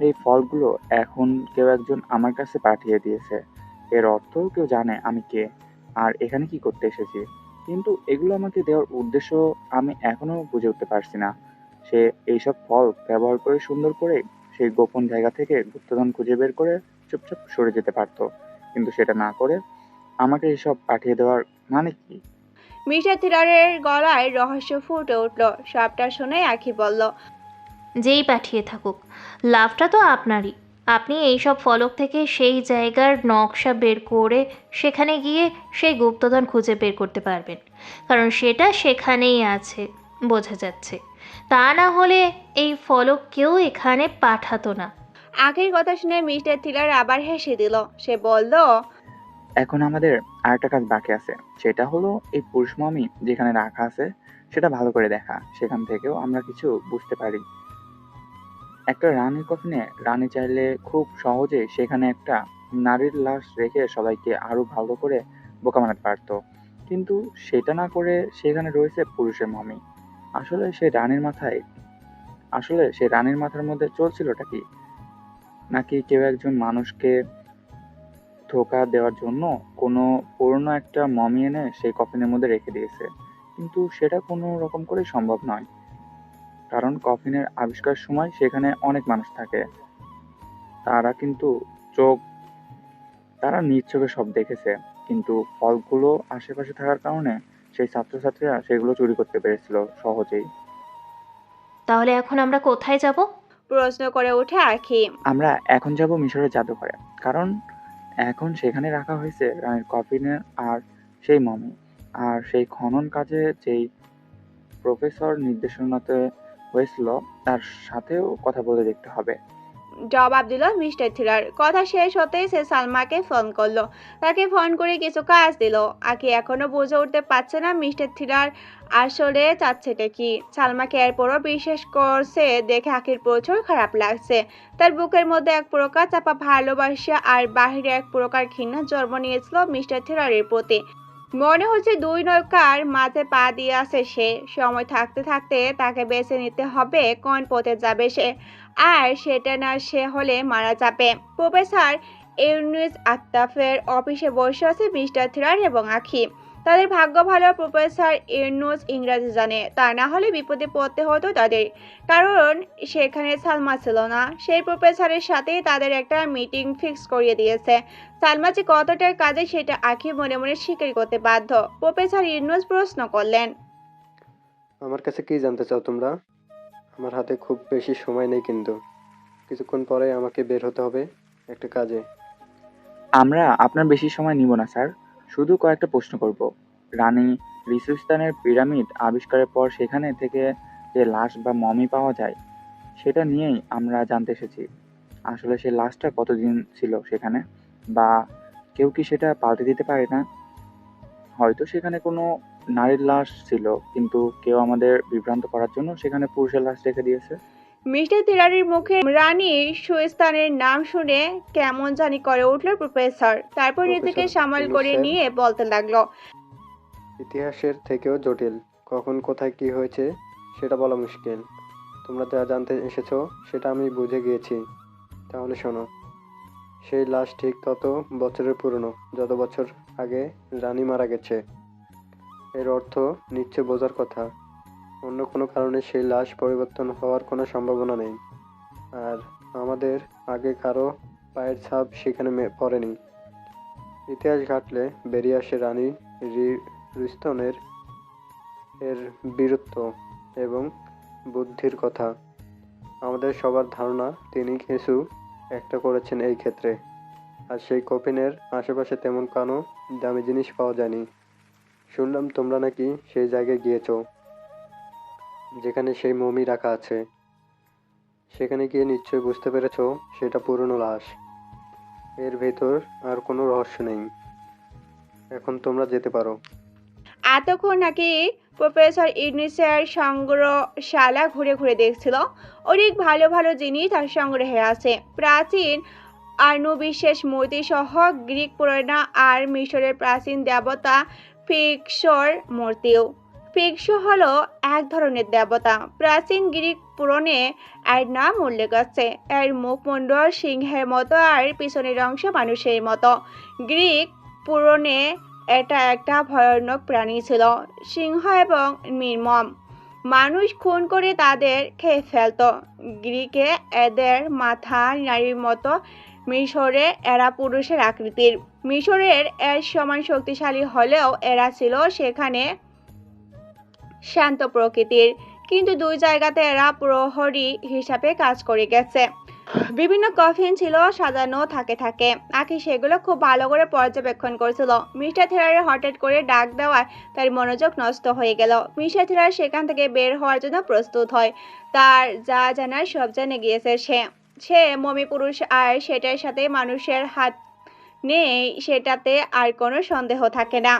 এই ফলগুলো এখন কেউ একজন আমার কাছে পাঠিয়ে দিয়েছে। এর অর্থ কেউ জানে আমি কে আর এখানে কি করতে এসেছি। কিন্তু এগুলো আমাকে দেওয়ার উদ্দেশ্য আমি এখনো বুঝে উঠতে পারছি না। সে এইসব ফল ব্যবহার করে সুন্দর করে সেই গোপন জায়গা থেকে গুপ্তধন খুঁজে বের করে চুপচাপ সরে যেতে পারতো। কিন্তু সেটা না করে আমাকে এসব পাঠিয়ে দেওয়ার মানে কি? মিস্টার থিলারের গলায় রহস্য ফুটে উঠল। সবটা শুনে আখি বলল, যেই পাঠিয়ে থাকুক, লাভটা তো আপনারই। আপনি এইসব ফলক থেকে সেই জায়গার নকশা বের করে সেখানে গিয়ে সেই গুপ্তধন খুঁজে বের করতে পারবেন, কারণ সেটা সেখানেই আছে, বোঝা যাচ্ছে। তা না হলে এই ফলক কেউ এখানে পাঠাতো না। আখির কথা শুনে মিস্টার থিলার আবার হেসে দিল। সে বলল, এখন আমাদের আরেকটা কাজ বাকি আছে। সেটা হলো এই পুরুষ মমি যেখানে রাখা আছে সেটা ভালো করে দেখা। সেখান থেকেও আমরা কিছু বুঝতে পারি। একটা রানীর কফিনে রানী চাইলে খুব সহজে সেখানে একটা নারীর লাশ রেখে সবাইকে আরো ভালো করে বোকা বানাতে পারতো। কিন্তু সেটা না করে সেখানে রয়েছে পুরুষের মমি। আসলে সেই রানীর মাথার মধ্যে চলছিলটা কি? নাকি কেউ একজন মানুষকে ধোঁকা দেওয়ার জন্য কোনো পুরনো একটা মমি এনে সেই কফিনের মধ্যে রেখে দিয়েছে, কিন্তু সেটা কোনো রকম করেই সম্ভব নয়, কারণ কফিনের আবিষ্কারের সময় সেখানে অনেক মানুষ থাকে। তারা কিন্তু চোখ তারা নিজ চোখে সব দেখেছে, কিন্তু ফলগুলো আশেপাশে থাকার কারণে সেই ছাত্রছাত্রীরা সেগুলো চুরি করতে পেরেছিল সহজেই। তাহলে এখন আমরা কোথায় যাব? প্রশ্ন করে ওঠে আখি। আমরা এখন যাব মিশরের জাদুঘরে, কারণ এখন সেখানে রাখা হয়েছে রানীর কফিনের আর সেই মমি, আর সেই খনন কাজে যেই প্রফেসর নির্দেশনাতে হয়েছিল তার সাথেও কথা বলে দেখতে হবে। জবাব দিল মিস্টার থিলার। কথা শেষ হতেই সে সালমাকে ফোন করলো। তাকে ফোন করে কিছু কাজ দিল। আকি এখনো বুঝে উঠতে পারছে না মিস্টার থিলার আসলে চাচ্ছেটা কি। সালমাকে এরপরও বিশ্বাস করছে দেখে আকির প্রচুর খারাপ লাগছে। তার বুকের মধ্যে এক প্রকার চাপা ভালোবাসা আর বাহিরে এক প্রকার ঘৃণা জন্ম নিয়েছিল মিস্টার থিলারের প্রতি। মনে হচ্ছে দুই নৌকার মাঝে পা দিয়ে আছে সে। সময় থাকতে থাকতে তাকে বেছে নিতে হবে কোন পথে যাবে সে, আর সেটা না সে হলে মারা যাবে। প্রফেসর ইউনুস আত্তাফের অফিসে বসে আছে মিস্টার থিলার এবং আখি। তাদের ভাগ্য ভালো প্রফেসর ইউনুস ইংরেজি জানে, তা না হলে বিপদে পড়তে হতো তাদের, কারণ সেখানে সালমা ছিল না। সেই প্রফেসরের সাথে তাদের একটা মিটিং ফিক্স করিয়ে দিয়েছে। সালমা যে কতটার কাজে সেটা আখি মনে মনে স্বীকার করতে বাধ্য। প্রফেসর ইউনুস প্রশ্ন করলেন, আমার কাছে কি জানতে চাও তোমরা? আমার হাতে খুব বেশি সময় নেই, কিন্তু কিছুক্ষণ পরে আমাকে বের হতে হবে একটা কাজে। আমরা আপনার বেশি সময় নিব না স্যার, শুধু কয়েকটা প্রশ্ন করব। রানী রিসুস্তানের পিরামিড আবিষ্কারের পর সেখানে থেকে যে লাশ বা মমি পাওয়া যায় সেটা নিয়েই আমরা জানতে এসেছি। আসলে সেই লাশটা কতদিন ছিল সেখানে, বা কেউ কি সেটা পাল্টে দিতে পারে না? হয়তো সেখানে কোনো নারীর লাশ ছিল, কিন্তু কেউ আমাদের বিভ্রান্ত করার জন্য সেখানে পুরুষের লাশ রেখে দিয়েছে। মিস্টার থিলারের মুখে রানী সুস্তানের নাম শুনে কেমন জানি করে উঠল প্রফেসর। তারপর নিজেকে প্রফেসর সামাল করে ইউনুসের নিয়ে বলতে লাগলো, ইতিহাসের থেকেও জটিল। কখন কোথায় কি হয়েছে সেটা বলা মুশকিল। তোমরা যা জানতে এসেছো সেটা আমি বুঝে গিয়েছি। তাহলে শোনো, সেই লাশ ঠিক তত বছরের পুরনো যত বছর আগে রানী মারা গেছে। এর অর্থ নিশ্চয় বোঝার কথা, অন্য কোনো কারণে সেই লাশ পরিবর্তন হওয়ার কোনো সম্ভাবনা নেই। আর আমাদের আগে কারো পায়ের ছাপ সেখানে পড়েনি। ইতিহাস ঘাটলে বেরিয়ে আসে রানী রুস্তনের এর বীরত্ব এবং বুদ্ধির কথা। আমাদের সবার ধারণা তিনি কিছু একটা করেছেন এই ক্ষেত্রে। আর সেই কফিনের আশেপাশে তেমন কোনো দামি জিনিস পাওয়া যায়নি। শুনলাম তোমরা নাকি সেই জায়গায় গিয়েছো যেখানে সেই মমি রাখা আছে। সেখানে গিয়ে নিশ্চয়ই বুঝতে পেরেছো সেটা পুরনো লাশ। এর ভেতর আর কোনো রহস্য নেই। এখন তোমরা যেতে পারো। এতক্ষণ নাকি প্রফেসর ইউনুসের সংগ্রহশালা ঘুরে ঘুরে দেখছিল। অনেক ভালো ভালো জিনিস তার সংগ্রহে আছে। প্রাচীন আনুবিশেষ মূর্তি সহ গ্রিক পুরাণা আর মিশরের প্রাচীন দেবতা ফিক্সর মূর্তিও। ফিক্সো হলো এক ধরনের দেবতা। প্রাচীন গ্রিক পুরাণে এর নাম উল্লেখ আছে। এর মুখমণ্ডল সিংহের মতো আর পিছনের অংশ মানুষের মতো। গ্রিক পুরাণে এটা একটা ভয়ানক প্রাণী ছিল, সিংহ এবং নির্মম। মানুষ খুন করে তাদের খেয়ে ফেলত। গ্রিকে এদের মাথা নারীর মতো, মিশরে এরা পুরুষের আকৃতির। মিশরের এর সমান শক্তিশালী হলেও এরা ছিল সেখানে শান্ত প্রকৃতির, কিন্তু দুই জায়গাতে এরা প্রহরী হিসাবে কাজ করে গেছে। বিভিন্ন কফিন ছিল সাজানো থাকে থাকে। আকি সেগুলো খুব ভালো করে পর্যবেক্ষণ করছিল। মিস্টার থিলারের হঠাৎ করে ডাক দেওয়ায় তার মনোযোগ নষ্ট হয়ে গেল। মিস্টার থিলার সেখান থেকে বের হওয়ার জন্য প্রস্তুত হয়। তার যা জানার সব জেনে গিয়েছে সে মমি পুরুষ আর সেটার সাথে মানুষের হাত নেই, সেটাতে আর কোনো সন্দেহ থাকে না।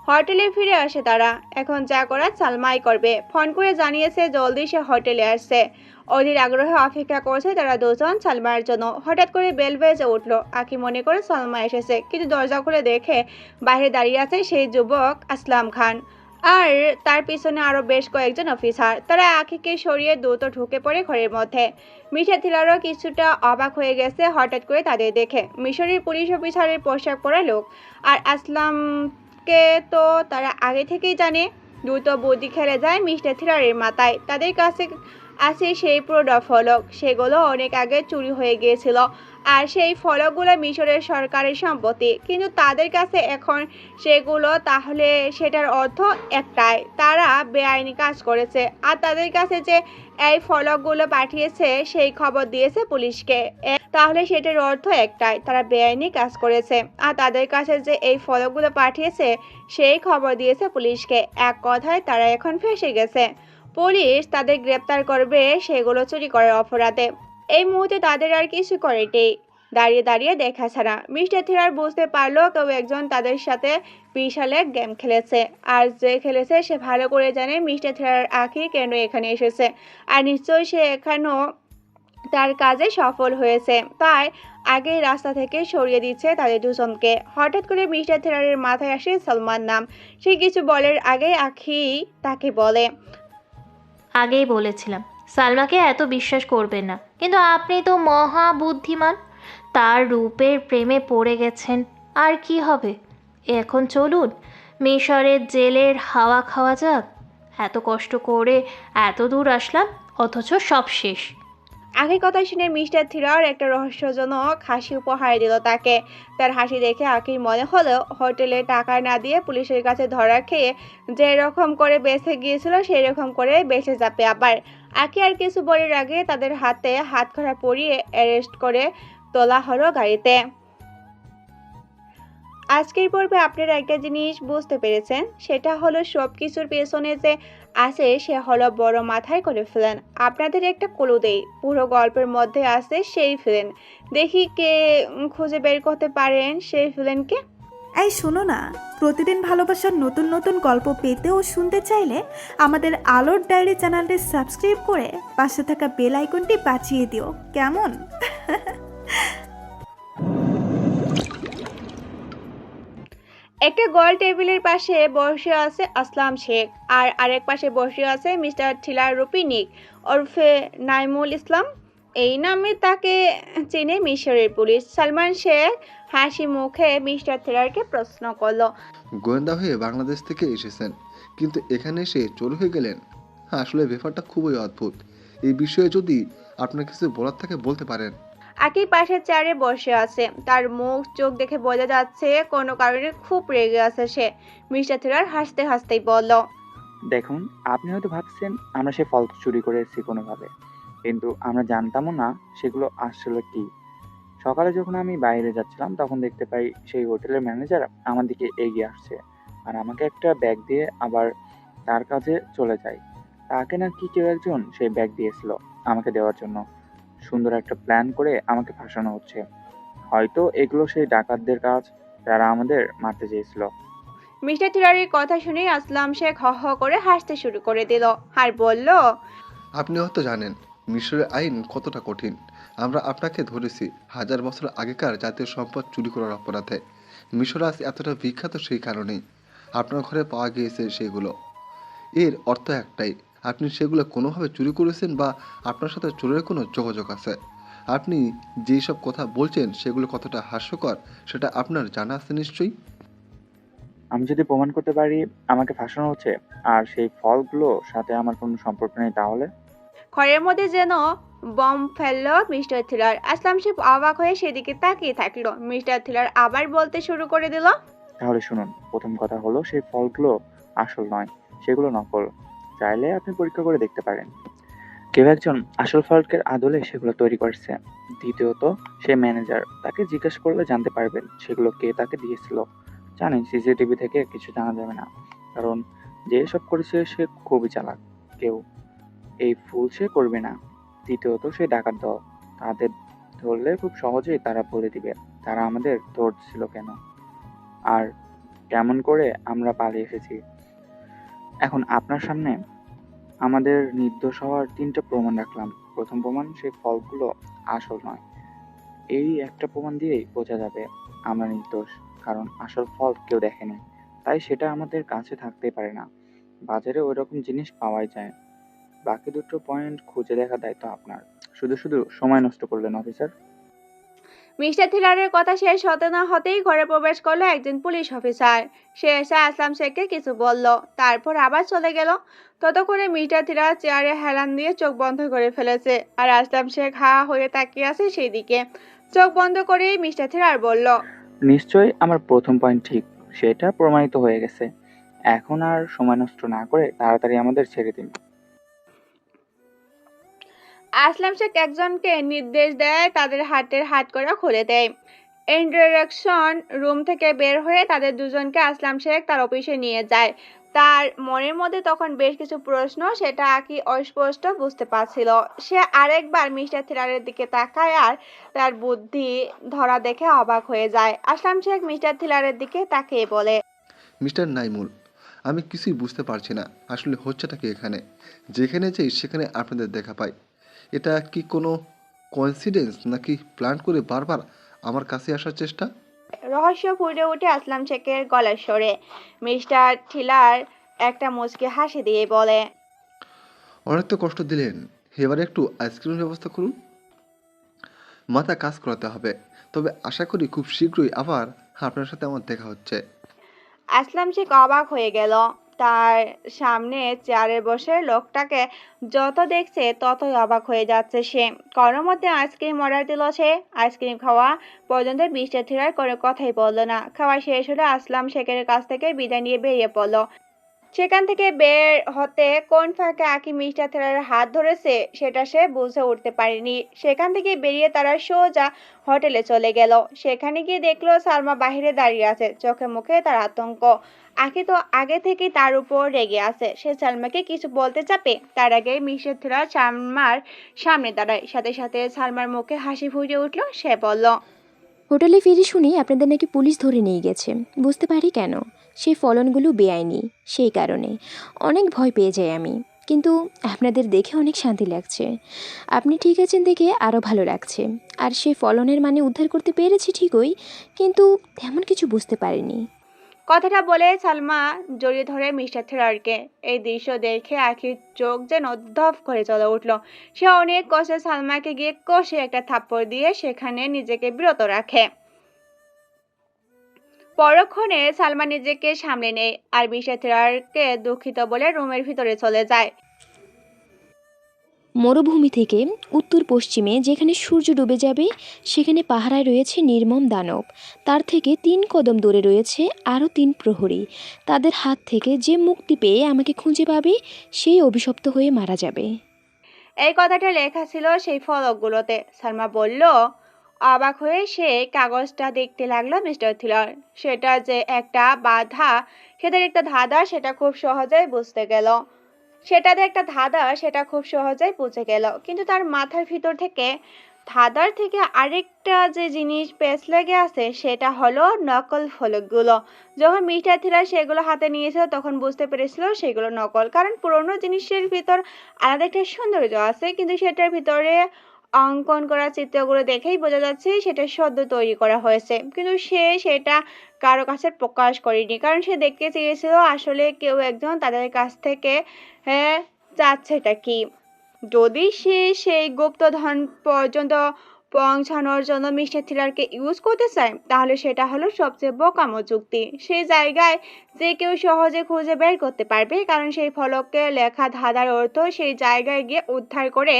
হোটেলে ফিরে আসে তারা। এখন যা করার সালমাই করবে। ফোন করে জানিয়েছে জলদি সে হোটেলে আসছে। অধীর আগ্রহে অপেক্ষা করছে তারা দুজন সালমার জন্য। হঠাৎ করে বেল বেজে উঠলো। আকি মনে করে সালমা এসেছে, কিন্তু দরজা খুলে দেখে বাইরে দাঁড়িয়ে আছে সেই যুবক আসলাম খান। আর তার পিছনে আরো বেশ কয়েকজন অফিসার। তারা আখিকে সরিয়ে দ্রুত ঢুকে পড়ে ঘরের মধ্যে। মিশা থিলারও কিছুটা অবাক হয়ে গেছে হঠাৎ করে তাদের দেখে। মিশরের পুলিশ অফিসারের পোশাক পরা লোক, আর আসলামকে তো তারা আগে থেকেই জানে। দ্রুত বুদ্ধি খেলে যায় মিস্টার থিলারের মাথায়। তাদের কাছে আছে সেই পুরো ফলক, সেগুলো অনেক আগে চুরি হয়ে গিয়েছিল। আর সেই ফলকগুলো মিশরের সরকারের সম্পত্তি, কিন্তু তাদের কাছে এখন সেগুলো। তাহলে সেটার অর্থ একটাই, তারা বেআইনি কাজ করেছে। আর তাদের কাছে যে এই ফলকগুলো পাঠিয়েছে সেই খবর দিয়েছে পুলিশকে। তাহলে সেটার অর্থ একটাই, তারা বেআইনি কাজ করেছে। আর তাদের কাছে যে এই ফলকগুলো পাঠিয়েছে সেই খবর দিয়েছে পুলিশকে। এক কথায় তারা এখন ফেঁসে গেছে। পুলিশ তাদের গ্রেপ্তার করবে সেগুলো চুরি করার অপরাধে। এই মুহূর্তে তাদের আর কিছু করেনি, দাঁড়িয়ে দাঁড়িয়ে দেখা ছাড়া। মিস্টার থিলার বুঝতে পারলো কেউ একজন তাদের সাথে বিশাল এক গেম খেলেছে। আর যে খেলেছে সে ভালো করে জানে মিস্টার থিলার আখি কেন এখানে এসেছে। আর নিশ্চয়ই সে এখানেও তার কাজে সফল হয়েছে, তাই আগেই রাস্তা থেকে সরিয়ে দিচ্ছে তাদের দুজনকে। হঠাৎ করে মিস্টার থিলারের মাথায় আসে সালমান নাম। সে কিছু বলার আগেই আখি তাকে বলে, আগেই বলেছিলাম সালমাকে এত বিশ্বাস করবেন না, কিন্তু আপনি তো মহা বুদ্ধিমান। তার রূপের প্রেমে পড়ে গেছেন, আর কি হবে। এখন চলুন মিশরের জেলের হাওয়া খাওয়া যাক। এত কষ্ট করে এত দূর আসলাম, অথচ সব শেষ। আখির কথা শুনে মিস্টার থিলার একটা রহস্যজনক হাসি উপহার দিল তাকে। তার হাসি দেখে আখির মনে হলো হোটেলে টাকা না দিয়ে পুলিশের কাছে ধরা খেয়ে যে রকম করে বেঁচে গিয়েছিল সেই রকম করে বেঁচে যাবে আবার। আখি আর কিছু বলার আগে তাদের হাতে হাতকড়া পরিয়ে অ্যারেস্ট করে তোলা হলো গাড়িতে। আজকের পর্বে আপনারা একটা জিনিস বুঝতে পেরেছেন, সেটা হলো সব কিছুর পেছনে যে আছে সে হলো বড় মাথায় করে ফেলেন। আপনাদের একটা ক্লু দেই, পুরো গল্পের মধ্যে আছে সেই ফিলেন। দেখি কে খুঁজে বের করতে পারেন সেই ফিলেনকে। এই শোনো না, প্রতিদিন ভালোবাসার নতুন নতুন গল্প পেতে ও শুনতে চাইলে আমাদের আলোর ডায়েরি চ্যানেলটি সাবস্ক্রাইব করে পাশে থাকা বেল আইকনটি বাজিয়ে দিও, কেমন? একটা গোল টেবিলের পাশে বসে আছে আসলাম শেখ, আর আরেক পাশে বসে আছে মিস্টার থিলার রুপিনিক ওরফে নাইমুল ইসলাম। এই নামে তাকে চেনে মিশরের পুলিশ। সালমান শেখ হাসি মুখে মিস্টার থিলারকে প্রশ্ন করলো, গোয়েন্দা হয়ে বাংলাদেশ থেকে এসেছেন, কিন্তু এখানে এসে চোর হয়ে গেলেন। আসলে ব্যাপারটা খুবই অদ্ভুত। এই বিষয়ে যদি আপনার কিছু বলার থাকে বলতে পারেন। একই পাশে চেয়ারে বসে আছে, তার মুখ চোখ দেখে বোঝা যাচ্ছে কোনো কারণে খুব রেগে আছে সে। মিস্টার থিলার হাসতে হাসতেই বলল, দেখুন, আপনি হয়তো ভাবছেন আমরা সে ফল চুরি করে এসেছি কোনোভাবে, কিন্তু আমরা জানতামও না সেগুলো আসলে কি। সকালে যখন আমি বাইরে যাচ্ছিলাম তখন দেখতে পাই সেই হোটেলের ম্যানেজার আমার দিকে এগিয়ে আসছে আর আমাকে একটা ব্যাগ দিয়ে আবার তার কাছে চলে যায়। তাকে নাকি কেউ একজন সেই ব্যাগ দিয়েছিল আমাকে দেওয়ার জন্য। সুন্দর একটা প্ল্যান করে আমাকে ফাঁসানো হচ্ছে। হয়তো এগুলো সেই ডাকাতদের কাজ যারা আমাদের মারতে চেয়েছিল। মিস্টার থিলারের কথা শুনে আসলাম শেখ হ হ করে হাসতে শুরু করে দিল আর বলল, আপনি হয়তো জানেন মিশরের আইন কতটা কঠিন। আমরা আপনাকে ধরেছি 1000 বছর আগেকার জাতীয় সম্পদ চুরি করার অপরাধে। মিশর আজ এতটা বিখ্যাত সেই কারণেই আপনার ঘরে পাওয়া গিয়েছে সেগুলো। এর অর্থ একটাই, আপনি সেগুলো কোনোভাবে চুরি করেছেন বা আপনার সাথে চোরের কোনো যোগাযোগ আছে। আপনি যেই সব কথা বলছেন সেগুলো কতটা হাস্যকর সেটা আপনার জানা আছে নিশ্চয়ই। আমি যদি প্রমাণ করতে পারি আমাকে ফাঁসানো হচ্ছে আর সেই ফলগুলোর সাথে আমার কোনো সম্পর্ক নেই, তাহলে? ঘরের মধ্যে যেন বম ফেললো মিস্টার থিলার। আসলাম শেখ অবাক হয়ে সেদিকে তাকিয়ে থাকলো। মিস্টার থিলার আবার বলতে শুরু করে দিল, তাহলে শুনুন, প্রথম কথা হলো সেই ফলগুলো আসল নয়, সেগুলো নকল। চাইলে আপনি পরীক্ষা করে দেখতে পারেন। কেউ একজন আসল ফলকের আদলে সেগুলো তৈরি করছে। দ্বিতীয়ত, সে ম্যানেজার, তাকে জিজ্ঞেস করলে জানতে পারবেন সেগুলো কে তাকে দিয়েছিল। জানেন সিসিটিভি থেকে কিছু জানা যাবে না, কারণ যে সব করেছে সে খুবই চালাক। কেউ এই ভুল সে করবে না। তৃতীয়ত, সে ডাকাত দল, তাদের ধরলে খুব সহজেই তারা বলে দিবে তারা আমাদের ধরছিল কেন আর কেমন করে আমরা পালিয়ে এসেছি। এখন আপনার সামনে আমাদের নির্দোষ হওয়ার 3টা প্রমাণ রাখলাম। প্রথম প্রমাণ, সেই ফলগুলো আসল নয়। এই একটা প্রমাণ দিয়েই বোঝা যাবে আমরা নির্দোষ, কারণ আসল ফল কেউ দেখেনি, তাই সেটা আমাদের কাছে থাকতেই পারে না। বাজারে ওইরকম জিনিস পাওয়াই যায়। বাকি দুটো পয়েন্ট খুঁজে দেখার দায়িত্ব আপনার। শুধু শুধু সময় নষ্ট করলেন অফিসার। মিস্টার থিলারের কথা শেষ হতে না হতেই ঘরে প্রবেশ করলো একজন পুলিশ অফিসার। সে এসে আসলাম শেখকে কিছু বলল, তারপর আবার চলে গেল। ততক্ষণে মিস্টার থিলার চেয়ারে হেলান দিয়ে চোখ বন্ধ করে ফেলেছে, আর আসলাম শেখ হা হয়ে তাকিয়ে আছে সেই দিকে। চোখ বন্ধ করেই মিস্টার থিলার বলল, নিশ্চয়ই আমার প্রথম পয়েন্ট ঠিক, সেটা প্রমাণিত হয়ে গেছে। এখন আর সময় নষ্ট না করে তাড়াতাড়ি আমাদের ছেড়ে দিন। আসলাম শেখ একজনকে নির্দেশ দেয়, তাদের হাতের হাতকড়া খুলে দেয়। ইন্টারেকশন রুম থেকে বের হয়ে তাদের দুজনকে আসলাম শেখ তার অফিসে নিয়ে যায়। তার মনের মধ্যে তখন বেশ কিছু প্রশ্ন, সেটা কি অস্পষ্ট বুঝতে পারছিল। সে আরেকবার মিস্টার থিলারের দিকে তাকায় আর তার বুদ্ধি ধরা দেখে অবাক হয়ে যায়। আসলাম শেখ মিস্টার থিলারের দিকে তাকিয়ে বলে, মিস্টার নাইমুল, আমি কিছুই বুঝতে পারছি না আসলে হচ্ছেটা কি এখানে। যেখানে যাই সেখানে আপনাদের দেখা পাই। এটা কি কোনো কোইন্সিডেন্স নাকি প্ল্যান করে বারবার আমার কাছে আসার চেষ্টা? রহস্য ফুটে উঠে আসলাম শেখের গলার স্বরে। মিস্টার থিলার একটা মুচকি হাসি দিয়ে বলে, অনেক তো কষ্ট দিলেন, এবারে একটু আইসক্রিমের ব্যবস্থা করুন। মাথা কাজ করাতে হবে। তবে আশা করি খুব শীঘ্রই আবার আপনার সাথে আমার দেখা হচ্ছে। আসলাম শেখ অবাক হয়ে গেল। তার সামনে চেয়ারে বসে লোকটাকে যত দেখছে ততই অবাক হয়ে যাচ্ছে সে। কোনো মতে আইসক্রিম অর্ডার দিল সে। আইসক্রিম খাওয়া পর্যন্ত মিস্টার থিলার কোনো কথাই বললো না। খাওয়া শেষ হলে আসলাম শেখের কাছ থেকে বিদায় নিয়ে বেরিয়ে পড়লো। সেখান থেকে বের হতে কোন ফাঁকে আঁকি মিস্টার থিলারের হাত ধরেছে সেটা সে বুঝে উঠতে পারেনি। সেখান থেকে বেরিয়ে তারা সোজা হোটেলে চলে গেল। সেখানে গিয়ে দেখলো সালমা বাহিরে দাঁড়িয়ে আছে, চোখে মুখে তার আতঙ্ক। আঁকি তো আগে থেকেই তার উপর রেগে আছে। সে সালমাকে কিছু বলতে চাপে, তার আগে মিস্টার থিলার সালমার সামনে দাঁড়ায়। সাথে সাথে সালমার মুখে হাসি ফুটে উঠলো। সে বলল, হোটেলে ফিরে শুনি আপনাদের নাকি পুলিশ ধরে নিয়ে গেছে। বুঝতে পারি কেন। সেই ফলনগুলো বেআইনি, সেই কারণে অনেক ভয় পেয়ে যাই আমি। কিন্তু আপনাদের দেখে অনেক শান্তি লাগছে। আপনি ঠিক আছেন দেখে আরও ভালো লাগছে। আর সেই ফলনের মানে উদ্ধার করতে পেরেছি ঠিকই, কিন্তু তেমন কিছু বুঝতে পারিনি। কথাটা বলে সালমা জড়িয়ে ধরে মিস্টার থিলারকে। এই দৃশ্য দেখে আখির চোখ যেন ধপ করে জ্বলে উঠল। সে অনেক কষ্টে সালমাকে গিয়ে কষে একটা থাপ্পড় দিয়ে সেখানে নিজেকে বিরত রাখে। পরক্ষণে সালমা নিজেকে সামলে নেয় আর মিস্টার থিলারকে দুঃখিত বলে রুমের ভিতরে চলে যায়। মরুভূমি থেকে উত্তর পশ্চিমে যেখানে সূর্য ডুবে যাবে সেখানে পাহারায় রয়েছে নির্মম দানব। তার থেকে 3 কদম দূরে রয়েছে আরও 3 প্রহরী। তাদের হাত থেকে যে মুক্তি পেয়ে আমাকে খুঁজে পাবে সেই অভিশপ্ত হয়ে মারা যাবে। এই কথাটা লেখা ছিল সেই ফলকগুলোতে। সালমা বলল, অবাক হয়ে সে কাগজটা দেখতে লাগলো মিস্টার থিলার। সেটা যে একটা বাধা, সেটার একটা ধাঁধা, সেটা খুব সহজেই বুঝতে গেল। সেটা খুব সহজেই বুঝে গেল। কিন্তু তার মাথার ভিতর থেকে ধাঁধার থেকে আরেকটা যে জিনিস পেছ লেগে আছে, সেটা হলো নকল ফলকগুলো। যখন মিস্টার থিলার সেগুলো হাতে নিয়েছিল তখন বুঝতে পেরেছিল সেগুলো নকল, কারণ পুরোনো জিনিসের ভিতর আলাদা একটা সৌন্দর্য আছে, কিন্তু সেটার ভিতরে অঙ্কন করা চিত্রগুলো দেখেই বোঝা যাচ্ছে সেটা সদ্য তৈরি করা হয়েছে। কিন্তু সে সেটা কারো কাছে প্রকাশ করেনি, কারণ সে দেখতে চেয়েছিল আসলে কেউ একজন তাদের কাছ থেকে চাচ্ছেটা কি। যদি সে সেই গুপ্তধন পর্যন্ত পৌঁছানোর জন্য মিস্টার থিলারকে ইউজ করতে চায়, তাহলে সেটা হলো সবচেয়ে বোকামো যুক্তি। সেই জায়গায় যে কেউ সহজে খুঁজে বের করতে পারবে, কারণ সেই ফলকে লেখা ধাঁধার অর্থ সেই জায়গায় গিয়ে উদ্ধার করে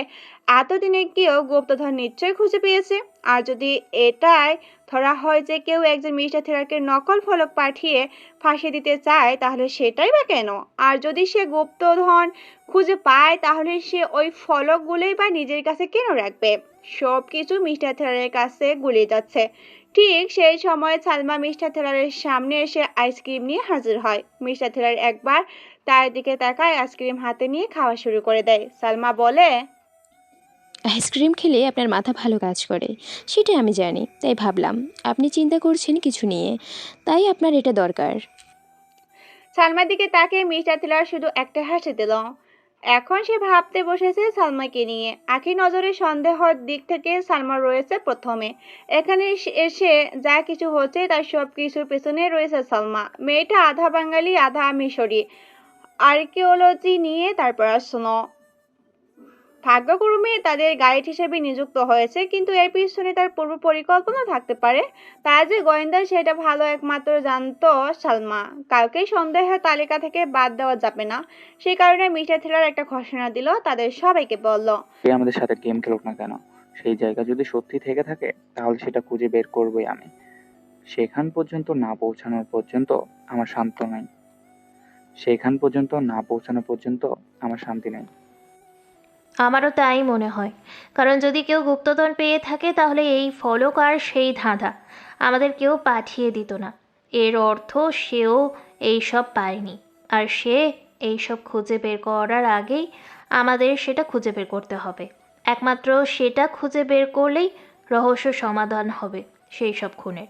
এতদিনে কেউ গুপ্তধন নিশ্চয়ই খুঁজে পেয়েছে। আর যদি এটাই ধরা হয় যে কেউ একজন মিস্টার থিলারকে নকল ফলক পাঠিয়ে ফাঁসিয়ে দিতে চায়, তাহলে সেটাই বা কেন? আর যদি সে গুপ্তধন খুঁজে পায়, তাহলে সে ওই ফলকগুলোই বা নিজের কাছে কেন রাখবে? সব কিছু মিস্টার থিলারের কাছে গুলিয়ে যাচ্ছে। ঠিক সেই সময় সালমা মিস্টার থিলারের সামনে এসে আইসক্রিম নিয়ে হাজির হয়। মিস্টার থিলার একবার তার দিকে তাকায়, আইসক্রিম হাতে নিয়ে খাওয়া শুরু করে দেয়। সালমা বলে, আইসক্রিম খেলে আপনার মাথা ভালো কাজ করে, সেটা আমি জানি। তাই ভাবলাম আপনি চিন্তা করছেন কিছু নিয়ে, তাই আপনার এটা দরকার। সালমার দিকে তাকিয়ে মিস্টার থিলার শুধু একটা হাসি দিল। এখন সে ভাবতে বসেছে সালমাকে নিয়ে। আখির নজরে সন্দেহের দিক থেকে সালমা রয়েছে প্রথমে। এখানে এসে যা কিছু হচ্ছে তার সব কিছুর পেছনে রয়েছে সালমা। মেয়েটা আধা বাঙালি আধা মিশরি, আর্কিওলজি নিয়ে তার পড়াশুনো। ভাগ্যক্রমে তাদের গাইড হিসেবে নিযুক্ত হয়েছে, কিন্তু এর পিছনে তার পূর্ব পরিকল্পনা থাকতে পারে। তারা যে গোয়েন্দা সেটা ভালো একমাত্র জানতো সালমা। কাউকেই সন্দেহের তালিকা থেকে বাদ দেওয়া যাবে না। সেই কারণে মিস্টার থ্রিলার একটা ঘোষণা দিল, তাদের সবাইকে বলল, সে আমাদের সাথে গেম খেলুক না কেন, সেই জায়গা যদি সত্যি থেকে থাকে তাহলে সেটা খুঁজে বের করবই আমি। সেখান পর্যন্ত না পৌঁছানোর পর্যন্ত আমার শান্ত নাই। সেখান পর্যন্ত না পৌঁছানো পর্যন্ত আমার শান্তি নেই। আমারও তাই মনে হয়, কারণ যদি কেউ গুপ্তধন পেয়ে থাকে তাহলে এই ফলক আর সেই ধাঁধা আমাদের কেউ পাঠিয়ে দিত না। এর অর্থ সেও এইসব পায়নি, আর সে এইসব খুঁজে বের করার আগেই আমাদের সেটা খুঁজে বের করতে হবে। একমাত্র সেটা খুঁজে বের করলেই রহস্য সমাধান হবে সেই সব খুনের।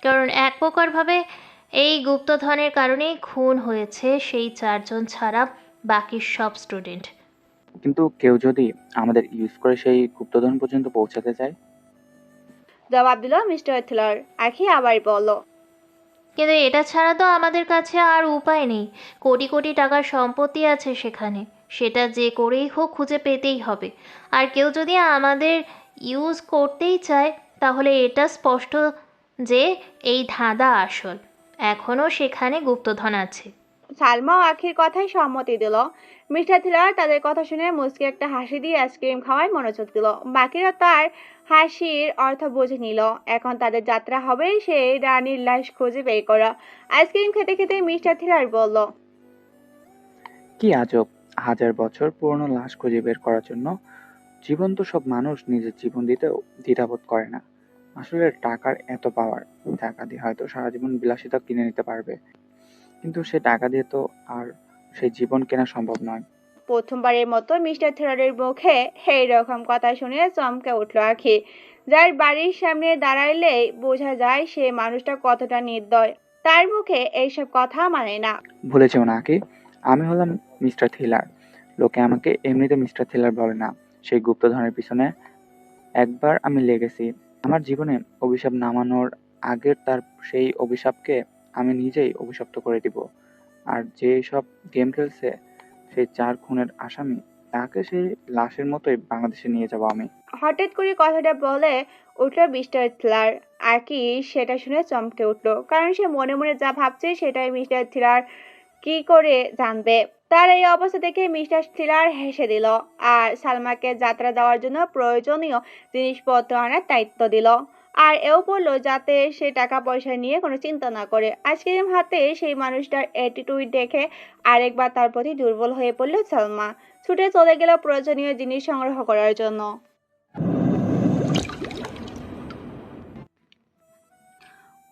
কারণ এক প্রকারভাবে এই গুপ্তধনের কারণেই খুন হয়েছে সেই 4 জন ছাড়া বাকি সব স্টুডেন্ট। কিন্তু কেউ যদি আমাদের ইউজ করে সেই গুপ্তধন পর্যন্ত পৌঁছাতে চায়? জবাব দিল মিস্টার থ্রিলার। আখি আবার বলল, কিন্তু এটা ছাড়া তো আমাদের কাছে আর উপায় নেই। কোটি কোটি টাকার সম্পত্তি আছে সেখানে, সেটা যে করেই হোক খুঁজে পেতেই হবে। আর কেউ যদি আমাদের ইউজ করতেই চায় তাহলে এটা স্পষ্ট যে এই ধাঁধা আসল। এখনও সেখানে গুপ্তধন আছে। সালমা ও আখির কথায় সম্মতি দিল। মিস্টার থ্রিলার তাদের কথা শুনে মুচকি একটা হাসি দিয়ে আইসক্রিম খাওয়ায় মনোযোগ দিল। বাকিরা তার হাসির অর্থ বুঝে নিল। এখন তাদের যাত্রা হবে সেই রানীর লাশ খুঁজে বের করা। আইসক্রিম খেতে খেতে মিস্টার থ্রিলার বলল, কি আজব, 1000 বছর পুরনো লাশ খুঁজে বের করার জন্য জীবন্ত সব মানুষ নিজের জীবন দিতেও দ্বিধাবোধ করে না। আসলে টাকার এত পাওয়ার, টাকা দিয়ে হয়তো সারা জীবন বিলাসিতা কিনে নিতে পারবে, কিন্তু সে টাকা দিয়ে তো আর সেই জীবন কেনা সম্ভব নয়। প্রথমবারের মতো মিস্টার থ্রিলারের মুখে এইরকম কথা শুনে চমকে উঠল আখি। যার বাড়ির সামনে দাঁড়াইলেই বোঝা যায় সে মানুষটা কতটা নির্দয়। তার মুখে এইসব কথা মানে না। ভুলেছেও না কি, আমি হলাম মিস্টার থ্রিলার। লোকে আমাকে এমনিতে মিস্টার থ্রিলার বলে না। সেই গুপ্তধনের পিছনে একবার আমি লেগেছি। আমার জীবনে অভিশাপ নামানোর আগের তার সেই অভিশাপকে আমি নিজেই অভিশপ্ত করে দিব। আর যে সব গেম খেলছে সেই 4 খুনের আসামি, তাকে সেই লাশের মতোই বাংলাদেশে নিয়ে যাব আমি। হঠাৎ করে কথাটা বলে উঠল মিস্টার থ্রিলার। আকি সেটা শুনে চমকে উঠল, কারণ সে মনে মনে যা ভাবছে সেটাই মিস্টার থ্রিলার কি করে জানবে। তার এই অবস্থা দেখে মিস্টার থ্রিলার হেসে দিল আর সালমাকে যাত্রা দেওয়ার জন্য প্রয়োজনীয় জিনিসপত্র আনার দায়িত্ব দিল। আর এও বলল যাতে সে টাকা পয়সা নিয়ে কোনো চিন্তা না করে। আইসক্রিম হাতে সেই মানুষটার অ্যাটিটিউড দেখে আরেকবার তার প্রতি দুর্বল হয়ে পড়ল সালমা। ছুটে চলে গেল প্রয়োজনীয় জিনিস সংগ্রহ করার জন্য।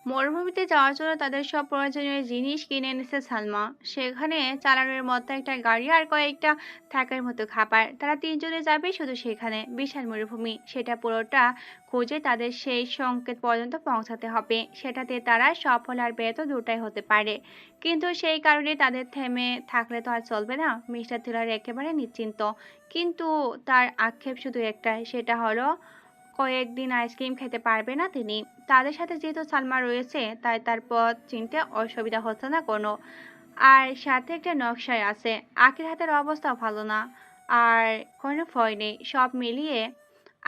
মরুভূমিতে যাওয়ার জন্য তাদের সব প্রয়োজনীয় জিনিস কিনে এনেছে সালমা। সেখানে চালানোর মতো একটা গাড়ি আর কয়েকটা থাকার মতো খাবার। তারা 3 জনে যাবে শুধু সেখানে। বিশাল মরুভূমি, সেটা পুরোটা খুঁজে তাদের সেই সংকেত পর্যন্ত পৌঁছাতে হবে। সেটাতে তারা সফল আর ব্যর্থ দুটাই হতে পারে, কিন্তু সেই কারণে তাদের থেমে থাকলে তো আর চলবে না। মিস্টার থ্রিলার একেবারে নিশ্চিন্ত, কিন্তু তার আক্ষেপ শুধু একটাই, সেটা হলো কয়েকদিন আইসক্রিম খেতে পারবে না তিনি। তাদের সাথে যেহেতু সালমা রয়েছে তাই তার পথ চিনতে অসুবিধা হচ্ছে না কোনো। আর সাথে একটা নকশায় আছে। আখির হাতের অবস্থা ভালো না, আর কোনো ভয় নেই। সব মিলিয়ে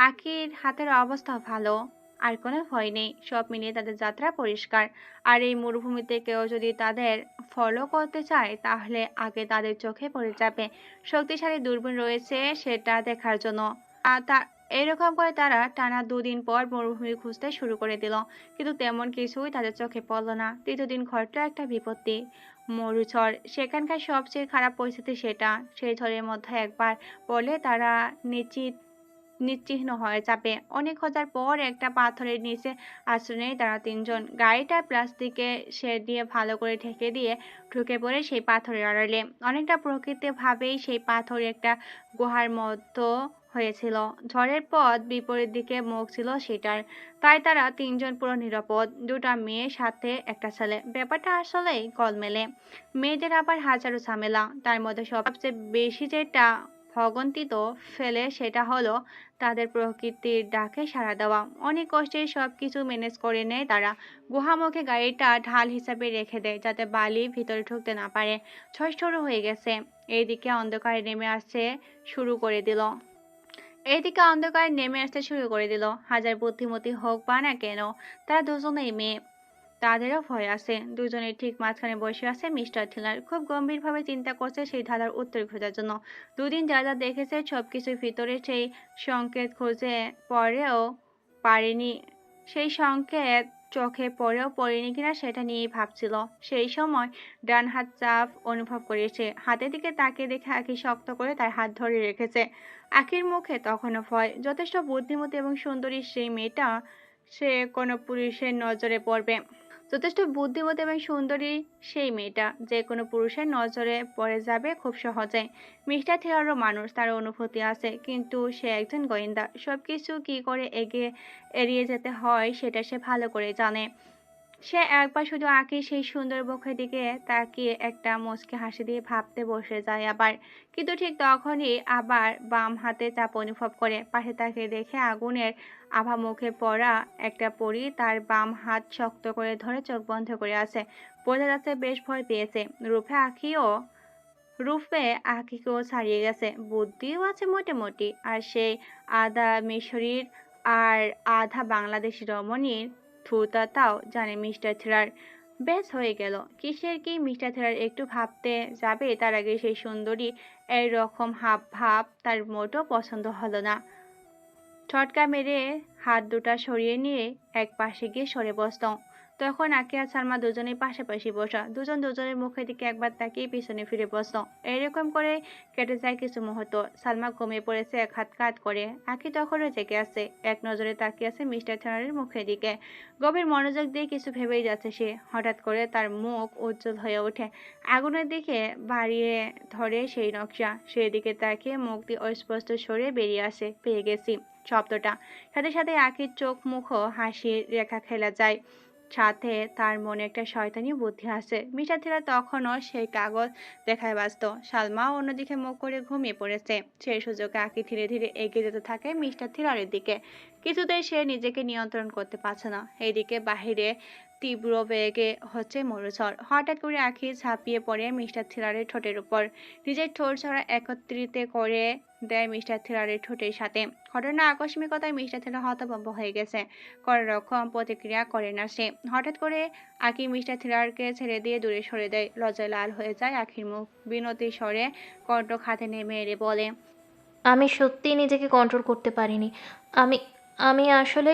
আখির হাতের অবস্থা ভালো, আর কোনো ভয় নেই। সব মিলিয়ে তাদের যাত্রা পরিষ্কার। আর এই মরুভূমিতে কেউ যদি তাদের ফলো করতে চায় তাহলে আগে তাদের চোখে পড়ে যাবে। শক্তিশালী দূরবীন রয়েছে সেটা দেখার জন্য। আর তা এরকম করে তারা টানা 2 দিন পর মরুভূমি খুঁজতে শুরু করে দিল, কিন্তু তেমন কিছুই তাদের চোখে পড়ল না। 3য় দিন ঘটল একটা বিপত্তি, মরুঝড়। সেখানকার সবচেয়ে খারাপ পরিস্থিতি সেটা। সেই ঝড়ের মধ্যে একবার পড়লে তারা নিশ্চিহ্ন হয়ে যাবে। অনেক খোঁজার পর একটা পাথরের নিচে আশ্রয় নেয় তারা 3 জন। গাড়িটা প্লাস্টিকে শেড দিয়ে ভালো করে ঢেকে দিয়ে ঢুকে পড়ে সেই পাথরের আড়ালে। অনেকটা প্রকৃতিভাবেই সেই পাথর একটা গুহার মতো হয়েছিল। ঝড়ের পথ বিপরীত দিকে মুখ ছিল সেটার, তাই তারা 3 জন পুরো নিরাপদ। 2টা মেয়ে সাথে একটা ছেলে। ব্যাপারটা আসলেই গোলমেলে। মেয়েদের আবার হাজারো ঝামেলা, তার মধ্যে সবচেয়ে বেশি যেটা ভগন্তিত ফেলে, সেটা হলো তাদের প্রকৃতির ডাকে সাড়া দেওয়া। অনেক কষ্টে সবকিছু ম্যানেজ করে নেয় তারা। গুহামুখে গাড়িটা ঢাল হিসাবে রেখে দেয় যাতে বালি ভিতরে ঢুকতে না পারে। ঝড় শুরু হয়ে গেছে। এইদিকে অন্ধকার নেমে আসতে শুরু করে দিল। হাজার বুদ্ধিমতী হোক বা না কেন, তারা দুজনেই মেয়ে। তাদেরও ভয় আছে। দুজনের ঠিক মাঝখানে বসে আছে মিস্টার থিলার। খুব গম্ভীরভাবে চিন্তা করছে সেই ধাঁধার উত্তর খোঁজার জন্য। দুদিন যা যা দেখেছে সবকিছুর ভিতরে সেই সংকেত খুঁজে পড়েও পারেনি। সেই সংকেত চোখে পড়েও পড়েনি কিনা সেটা নিয়েই ভাবছিল। সেই সময় ডান হাত চাপ অনুভব করেছে। হাতের দিকে তাকিয়ে দেখে আঁখি শক্ত করে তার হাত ধরে রেখেছে। আঁখির মুখে তখনও ভয়। যথেষ্ট বুদ্ধিমতী এবং সুন্দরী সেই মেয়েটা সে কোনো পুরুষের নজরে পড়বে। যে কোনো পুরুষের নজরে পড়ে যাবে খুব সহজে। মিস্টার থিলারও মানুষ, তার অনুভূতি আছে, কিন্তু সে একজন গোয়েন্দা। সবকিছু কি করে এড়িয়ে যেতে হয় সেটা সে ভালো করে জানে। সে একবার শুধু আঁকির সেই সুন্দর মুখের দিকে তাকিয়ে একটা মুচকি হাসি দিয়ে ভাবতে বসে যায় আবার। কিন্তু ঠিক তখনই আবার বাম হাতে চাপ অনুভব করে। পাশে তাকিয়ে দেখে আগুনের আভা মুখে পড়া একটা পরী তার বাম হাত শক্ত করে ধরে চোখ বন্ধ করে আছে। বোঝা যাচ্ছে বেশ ভয় পেয়েছে। রূপে আঁখিকেও ছাড়িয়ে গেছে, বুদ্ধিও আছে মোটামুটি। আর সেই আধা মিশরীর আর আধা বাংলাদেশি রমণীর ধূর্ততাও জানে মিস্টার থিলার। বেশ হয়ে গেল। কিসের কি? মিস্টার থিলার একটু ভাবতে যাবে তার আগে সেই সুন্দরী এইরকম হাব ভাব তার মোটেও পছন্দ হলো না। ঠটকা মেরে হাত দুটা সরিয়ে নিয়ে এক পাশে গিয়ে সরে বসল। তখন আঁকি আর সালমা দুজনেই পাশাপাশি বসা। দুজন দুজনের মুখের দিকে একবার তাকিয়ে পিছনে ফিরে বসল। এরকম করে কেটে যায় কিছু মুহূর্ত। সালমা ঘুমিয়ে পড়েছে এক হাত কাত করে। আঁকি তখনও জেগে আছে, এক নজরে তাকিয়ে আছে মিস্টার থিলারের মুখের দিকে। গভীর মনোযোগ দিয়ে কিছু ভেবেই যাচ্ছে সে। হঠাৎ করে তার মুখ উজ্জ্বল হয়ে ওঠে। আগুনের দিকে বাড়িয়ে ধরে সেই নকশা। সেদিকে তাকিয়ে মুখ দিয়ে অস্পষ্ট সরে বেরিয়ে আসে, পেয়ে গেছি শব্দটা। সাথে সাথে আঁকির চোখ মুখও হাসির রেখা খেলা যায়। সাথে তার মনে একটা শয়তানি বুদ্ধি আছে। মিস্টার থিলার তখনও সেই কাগজ দেখায় ব্যস্ত। সালমাও অন্যদিকে মুখ করে ঘুমিয়ে পড়েছে। সেই সুযোগে আঁকি ধীরে ধীরে এগিয়ে যেতে থাকে মিস্টার থিলারের দিকে। কিছুতেই সে নিজেকে নিয়ন্ত্রণ করতে পারছে না। এইদিকে বাহিরে তীব্র বেগে হচ্ছে মরুঝড়। হঠাৎ করে আঁখি ঝাঁপিয়ে পড়ে মিস্টার থিলারের ঠোঁটের উপর। নিজের ঠোঁট ছড়া একত্রিত করে দেয় মিস্টার থিলারের ঠোঁটের সাথে। ঘটনা আকস্মিকতায় মিস্টার থিলার হতভম্ব হয়ে গেছে। কোনো রকম প্রতিক্রিয়া করে না সে। হঠাৎ করে আঁকি মিস্টার থিলারকে ছেড়ে দিয়ে দূরে সরে দেয়। লজ্জায় লাল হয়ে যায় আঁখির মুখ। বিনতি স্বরে কণ্ঠ খাতে নেমে এড়ে বলে, আমি সত্যিই নিজেকে কন্ট্রোল করতে পারিনি। আমি আমি আসলে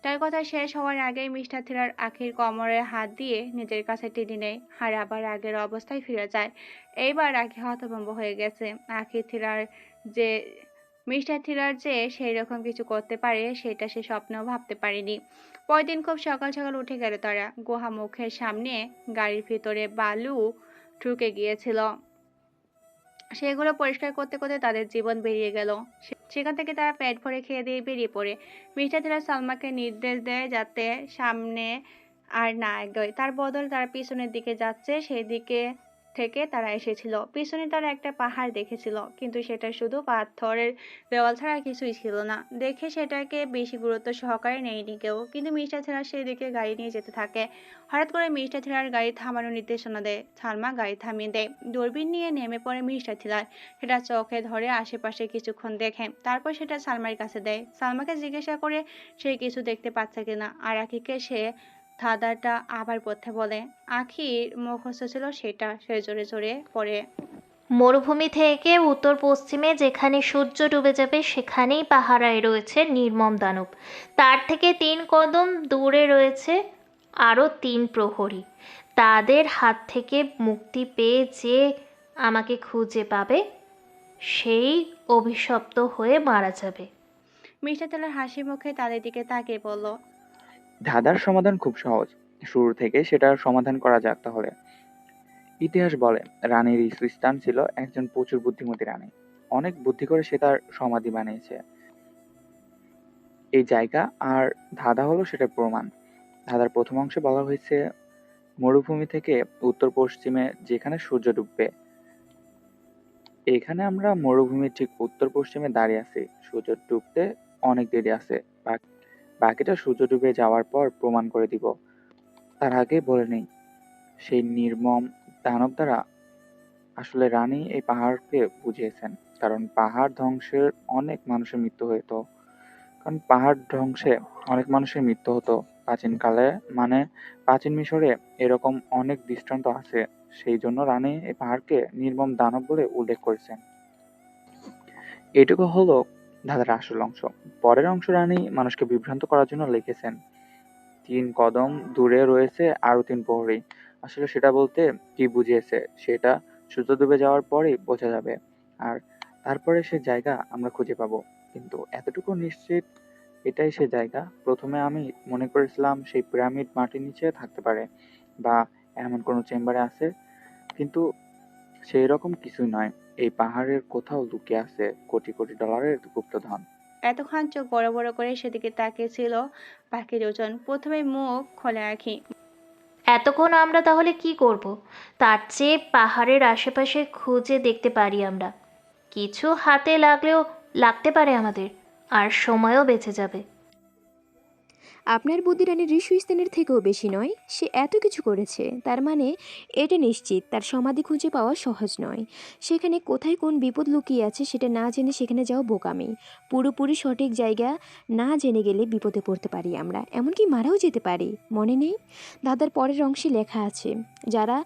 তার কথা শেষ হওয়ার আগেই মিস্টার থিলার আঁখির কোমরে হাত দিয়ে নিজের কাছে টেনে নেয়। আর আবার আগের অবস্থায় ফিরে যায়। এইবার আঁখি হতভম্ব হয়ে গেছে। যে মিস্টার থিলার যে সেই রকম কিছু করতে পারে সেটা সে স্বপ্নেও ভাবতে পারেনি। পরদিন খুব সকাল সকাল উঠে গেল তারা। গুহা মুখের সামনে গাড়ির ভিতরে বালু ঢুকে গিয়েছিল। সেগুলো পরিষ্কার করতে করতে তাদের জীবন বেরিয়ে গেল। সেখান থেকে তারা পেট ভরে খেয়ে দিয়ে বেরিয়ে পড়ে। মিস্টার থিলার সালমাকে নির্দেশ দেয় যাতে সামনে আর না এগোয়। তার বদলে তারা পিছনের দিকে যাচ্ছে। সেই দিকে থেকে তারা এসেছিল। পিছনে তারা একটা পাহাড় দেখেছিল, কিন্তু সেটা শুধু পাথরের দেওয়াল ছাড়া কিছুই ছিল না। দেখে সেটাকে বেশি গুরুত্ব সহকারে নেয়নি কেউ। কিন্তু মিস্টার থিলার সেই দিকে গাড়ি নিয়ে যেতে থাকে। হঠাৎ করে মিস্টার থিলার গাড়ি থামানোর নির্দেশনা দেয়। সালমা গাড়ি থামিয়ে দেয়। দূরবীন নিয়ে নেমে পড়ে মিস্টার থিলার। সেটা চোখে ধরে আশেপাশে কিছুক্ষণ দেখে। তারপর সেটা সালমার কাছে দেয়। সালমাকে জিজ্ঞাসা করে সে কিছু দেখতে পাচ্ছে কিনা। আর আঁখিকে সে ধাঁধাটা আবার পড়তে বলে। আঁখির মুখস্থ ছিল সেটা। সে জোরে জোরে পড়ে। মরুভূমি থেকে উত্তর পশ্চিমে যেখানে সূর্য ডুবে যাবে সেখানেই পাহারায় রয়েছে নির্মম দানব। তার থেকে 3 কদম দূরে রয়েছে আরও 3 প্রহরী। তাদের হাত থেকে মুক্তি পেয়ে যে আমাকে খুঁজে পাবে সেই অভিশপ্ত হয়ে মারা যাবে। মিস্টার থিলার হাসি মুখে তাদের দিকে তাকিয়ে বলল, ধাঁধার সমাধান খুব সহজ। শুরু থেকে সেটার সমাধান করা যাক তাহলে। ইতিহাস বলে রানীর সুইস্তান ছিল একজন প্রচুর বুদ্ধিমতী রানী। অনেক বুদ্ধি করে সে তার সমাধি বানিয়েছে এই জায়গা, আর ধাঁধা হলো সেটার প্রমাণ। ধাঁধার প্রথম অংশে বলা হয়েছে মরুভূমি থেকে উত্তর পশ্চিমে যেখানে সূর্য ডুববে। এখানে আমরা মরুভূমির ঠিক উত্তর পশ্চিমে দাঁড়িয়ে আছি। সূর্য ডুবতে অনেক দেরি আছে। বাকিটা সূর্য ডুবে যাওয়ার পর প্রমাণ করে দিব। তার আগে বলে নেই, সেই নির্মম দানব দ্বারা আসলে রানী এই পাহাড়কে বুঝিয়েছেন। কারণ পাহাড় ধ্বংসের অনেক মানুষের মৃত্যু হতো। কারণ পাহাড় ধ্বংসে অনেক মানুষের মৃত্যু হতো প্রাচীনকালে। মানে প্রাচীন মিশরে এরকম অনেক দৃষ্টান্ত আছে। সেই জন্য রানী এই পাহাড়কে নির্মম দানব বলে উল্লেখ করেছেন। এটুকু হলো ধাঁধার আসল অংশ। পরের অংশ রানী মানুষকে বিভ্রান্ত করার জন্য লিখেছেন ৩ কদম দূরে রয়েছে আরো ৩ প্রহরী। আসলে সেটা বলতে কি বুঝিয়েছে সেটা সূর্য ডুবে যাওয়ার পরেই বোঝা যাবে। আর তারপরে সে জায়গা আমরা খুঁজে পাবো। কিন্তু এতটুকু নিশ্চিত এটাই সে জায়গা। প্রথমে আমি মনে করেছিলাম সেই পিরামিড মাটির নিচে থাকতে পারে বা এমন কোনো চেম্বারে আছে, কিন্তু সেই রকম কিছুই নয়। এই পাহাড়ের কোথাও লুকিয়ে আছে কোটি কোটি ডলারের গুপ্তধন। এতক্ষণ চোখ বড় বড় করে সেদিকে তাকিয়েছিল বাকি দুজন। প্রথমে মুখ খোলা রাখি। এতক্ষণ আমরা তাহলে কি করব? তার চেয়ে পাহাড়ের আশেপাশে খুঁজে দেখতে পারি আমরা। কিছু হাতে লাগলেও লাগতে পারে আমাদের, আর সময়ও বেঁচে যাবে। আপনার বুদ্ধি রানী ঋষু স্থানের থেকেও বেশি নয়। সে এত কিছু করেছে, তার মানে এটা নিশ্চিত তার সমাধি খুঁজে পাওয়া সহজ নয়। সেখানে কোথায় কোন বিপদ লুকিয়ে আছে সেটা না জেনে সেখানে যাওয়া বোকামি। পুরোপুরি সঠিক জায়গা না জেনে গেলে বিপদে পড়তে পারি আমরা, এমনকি মারাও যেতে পারি। মনে নেই দাদার পরের অংশে লেখা আছে, যারা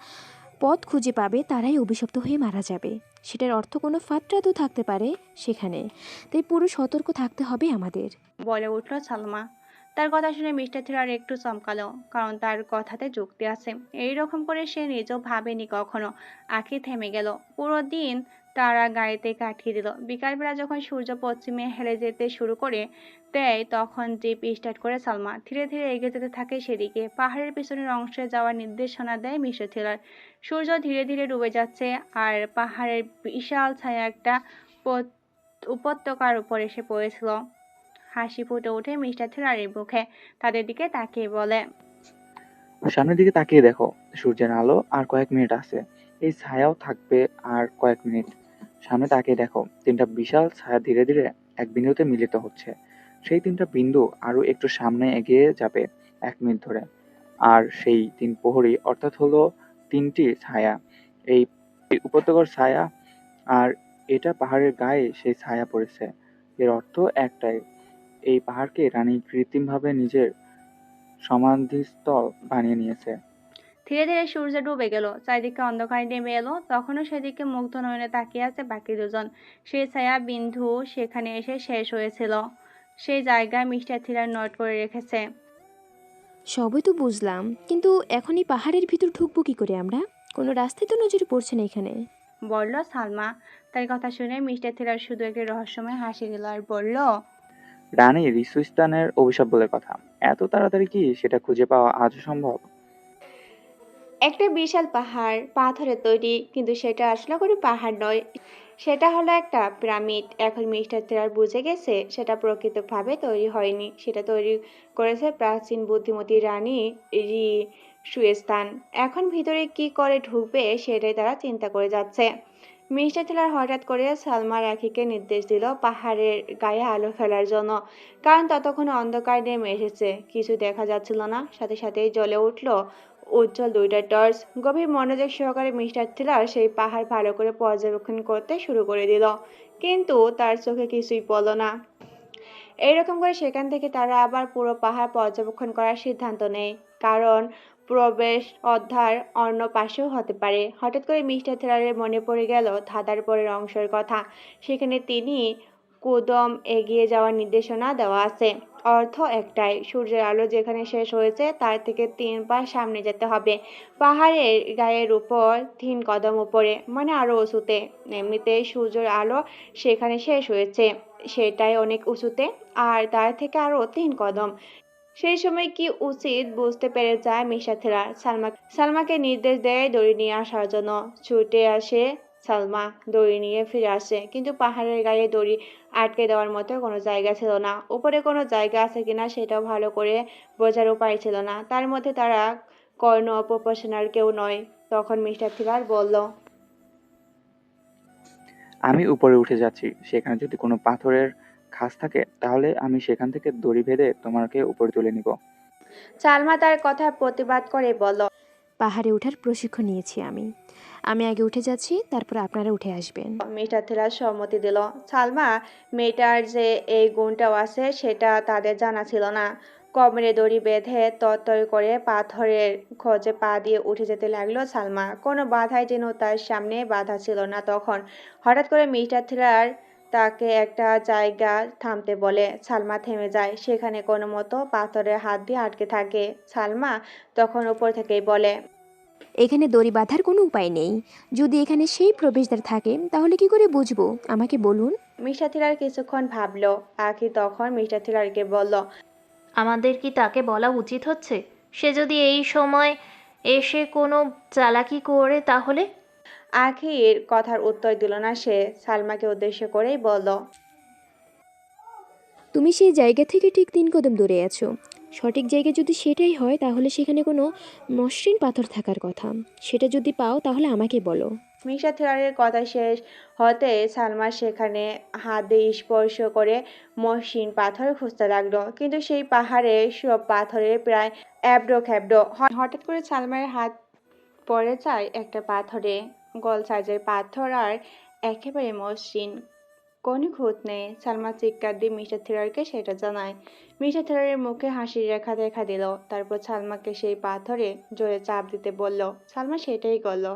পথ খুঁজে পাবে তারাই অভিশপ্ত হয়ে মারা যাবে। সেটার অর্থ কোনো ফাটরা তো থাকতে পারে সেখানে। তাই পুরো সতর্ক থাকতে হবে আমাদের। বলে উঠল সালমা। তার কথা শুনে মিস্টার থিলার একটু চমকালো, কারণ তার কথাতে যুক্তি আছে। এইরকম করে সে নিজেও ভাবেনি কখনো। আঁখি থেমে গেল। পুরো দিন তারা গাড়িতে কাটিয়ে দিল। বিকালবেলা যখন সূর্য পশ্চিমে হেলে যেতে শুরু করে দেয়, তখন জিপ স্টার্ট করে সালমা ধীরে ধীরে এগিয়ে যেতে থাকে সেদিকে। পাহাড়ের পিছনের অংশে যাওয়ার নির্দেশনা দেয় মিস্টার থিলার। সূর্য ধীরে ধীরে ডুবে যাচ্ছে, আর পাহাড়ের বিশাল ছায়া একটা উপত্যকার উপর এসে পড়েছিল। হাসি ফুটে ওঠে মিস্টার থিলারের মুখে। তাদের দিকে তাকিয়ে বলে, সামনের দিকে তাকিয়ে দেখো, সূর্যের আলো আর কয়েক মিনিট আছে। এই ছায়াও থাকবে আর কয়েক মিনিট। সামনে তাকিয়ে দেখো, 3টা বিশাল ছায়া ধীরে ধীরে এক বিন্দুতে মিলিত হচ্ছে। সেই 3টা বিন্দু আরো একটু সামনে এগিয়ে যাবে 1 মিনিট ধরে। আর সেই 3 প্রহরী অর্থাৎ হলো 3টি ছায়া। এই এই উপত্যকার ছায়া, আর এটা পাহাড়ের গায়ে সেই ছায়া পড়েছে। এর অর্থ একটাই, এই পাহাড়কে রানী কৃত্রিমভাবে নিজের সমাধিস্থল বানিয়ে নিয়েছে। ধীরে ধীরে সূর্য ডুবে গেল, চারিদিকে অন্ধকার নেমে এলো। তখনও সেদিকে মুগ্ধ নয়নে তাকিয়ে আছে বাকি দুজন। সেই ছায়া বিন্দু সেখানে এসে শেষ হয়েছিল। সেই জায়গায় মিস্টার থিলার নোট করে রেখেছে। সবই তো বুঝলাম, কিন্তু এখন এই পাহাড়ের ভিতর ঢুকবো কি করে আমরা? কোনো রাস্তায় তো নজরে পড়ছে না এখানে। বলল সালমা। তার কথা শুনে মিস্টার থিলার শুধু একটি রহস্যময় হাসি দিল আর বলল, রানী রিসুস্তানের অভিশাপ বলে কথা। এত তাড়াতাড়ি কি সেটা খুঁজে পাওয়া আজও সম্ভব? একটা বিশাল পাহাড় পাথরের তৈরি, কিন্তু সেটা আসলে কোনো পাহাড় নয়। সেটা হলো একটা পিরামিড। এখন মিস্টার থিলার বুঝে গেছে সেটা প্রকৃতভাবে তৈরি হয়নি। সেটা তৈরি করেছে প্রাচীন বুদ্ধিমতী রানী রি সুয়েস্তান। এখন ভিতরে কি করে ঢুকবে সেটাই তারা চিন্তা করে যাচ্ছে। মিস্টার থিলার হঠাৎ করে সালমা রাখিকে নির্দেশ দিল পাহাড়ের গায়ে আলো ফেলার জন্য, কারণ ততক্ষণে অন্ধকার নেমে এসেছে। কিছু দেখা যাচ্ছিল না। সাথে সাথেই জ্বলে উঠল উজ্জ্বল 2টা টর্চ। গভীর মনোযোগ সহকারে মিস্টার থিলার সেই পাহাড় ভালো করে পর্যবেক্ষণ করতে শুরু করে দিল, কিন্তু তার চোখে কিছুই পড়ল না। এইরকম করে সেখান থেকে তারা আবার পুরো পাহাড় পর্যবেক্ষণ করার সিদ্ধান্ত নেয়, কারণ প্রবেশ অধ্যার অন্য পাশেও হতে পারে। হঠাৎ করে মিস্টার থিলারের মনে পড়ে গেল ধাঁধার পরের অংশের কথা। সেখানে তিনি কদম এগিয়ে যাওয়ার নির্দেশনা দেওয়া আছে। অর্থ একটাই, সূর্যের আলো যেখানে শেষ হয়েছে তার থেকে 3 পা সামনে যেতে হবে। পাহাড়ের গায়ের উপর 3 কদম উপরে, মানে আরো উঁচুতে। এমনিতেই সূর্যের আলো সেখানে শেষ হয়েছে, সেটাই অনেক উঁচুতে, আর তার থেকে আরো 3 কদম। সেই সময় কি উচিত বুঝতে পেরে যায় মিস্টার থিলার। সালমাকে নির্দেশ দেয় দড়ি নিয়ে আসার জন্য। ছুটে আসে সালমা, দড়ি নিয়ে ফিরে আসে, কিন্তু পাহাড়ের গায়ে দড়ি আটকে দেওয়ার মতো কোনো জায়গা ছিল না। উপরে কোনো জায়গা আছে কিনা সেটাও ভালো করে বোঝার উপায় ছিল না। তার মধ্যে তারা কর্ণ প্রফেশনাল কেউ নয়। তখন মিস্টার থিলার বলল, আমি উপরে উঠে যাচ্ছি। সেখানে যদি কোনো পাথরের খাঁজ থাকে তাহলে আমি সেখান থেকে দড়ি বেঁধে তোমাকে উপরে তুলে নিব। সালমা তার কথার প্রতিবাদ করে বলল, পাহাড়ে ওঠার প্রশিক্ষণ নিয়েছি আমি। আমি আগে উঠে যাচ্ছি, তারপর আপনারা উঠে আসবেন। মিস্টার থিলার সম্মতি দিল। সালমা মেয়েটার যে এই গুণটাও আছে সেটা তাদের জানা ছিল না। কোমরে দড়ি বেঁধে তরতর করে পাথরের খোঁজে পা দিয়ে উঠে যেতে লাগলো সালমা। কোনো বাধাই যেন তার সামনে বাধা ছিল না। তখন হঠাৎ করে মিস্টার থিলার তাকে একটা জায়গা থামতে বলে। সালমা থেমে যায়। সেখানে কোনো মতো পাথরের হাত দিয়ে আটকে থাকে। সালমা তখন উপর থেকেই বলে, এখানে দড়ি বাঁধার কোনো উপায় নেই। যদি এখানে সেই প্রবেশদ্বার থাকে তাহলে কি করে বুঝবো? আমাকে বলুন। মিস্টার থিলার কিছুক্ষণ ভাবলো। আখি তখন মিস্টার থিলারকে বলল, আমাদের কি তাকে বলা উচিত হচ্ছে? সে যদি এই সময় এসে কোনো চালাকি করে তাহলে? আখির কথার উত্তর দিল না সে। সালমাকে উদ্দেশ্য করেই বলল, তুমি সেই জায়গা থেকে ঠিক 3 কদম দূরে আছো। সঠিক জায়গা যদি সেটাই হয় তাহলে সেখানে কোনো মসৃণ পাথর থাকার কথা। সেটা যদি পাও তাহলে আমাকে বলো। মিস্টার থিলারের কথা শেষ হতে সালমা সেখানে হাত দিয়ে স্পর্শ করে মসৃণ পাথর খুঁজতে লাগলো। কিন্তু সেই পাহাড়ে সব পাথরের প্রায় এবড়ো খেবড়ো। হঠাৎ করে সালমার হাত পড়ে যায় একটা পাথরে। গোল সাইজের পাথর আর একেবারে মসৃণ, কোনো খুঁত নেই। সালমা চিৎকার দিয়ে মিস্টার থিলারকে সেটা জানায়। মিস্টার থিলারের মুখে হাসির রেখা দেখা দিল। তারপর সালমাকে সেই পাথরে জোরে চাপ দিতে বলল। সালমা সেটাই করলো,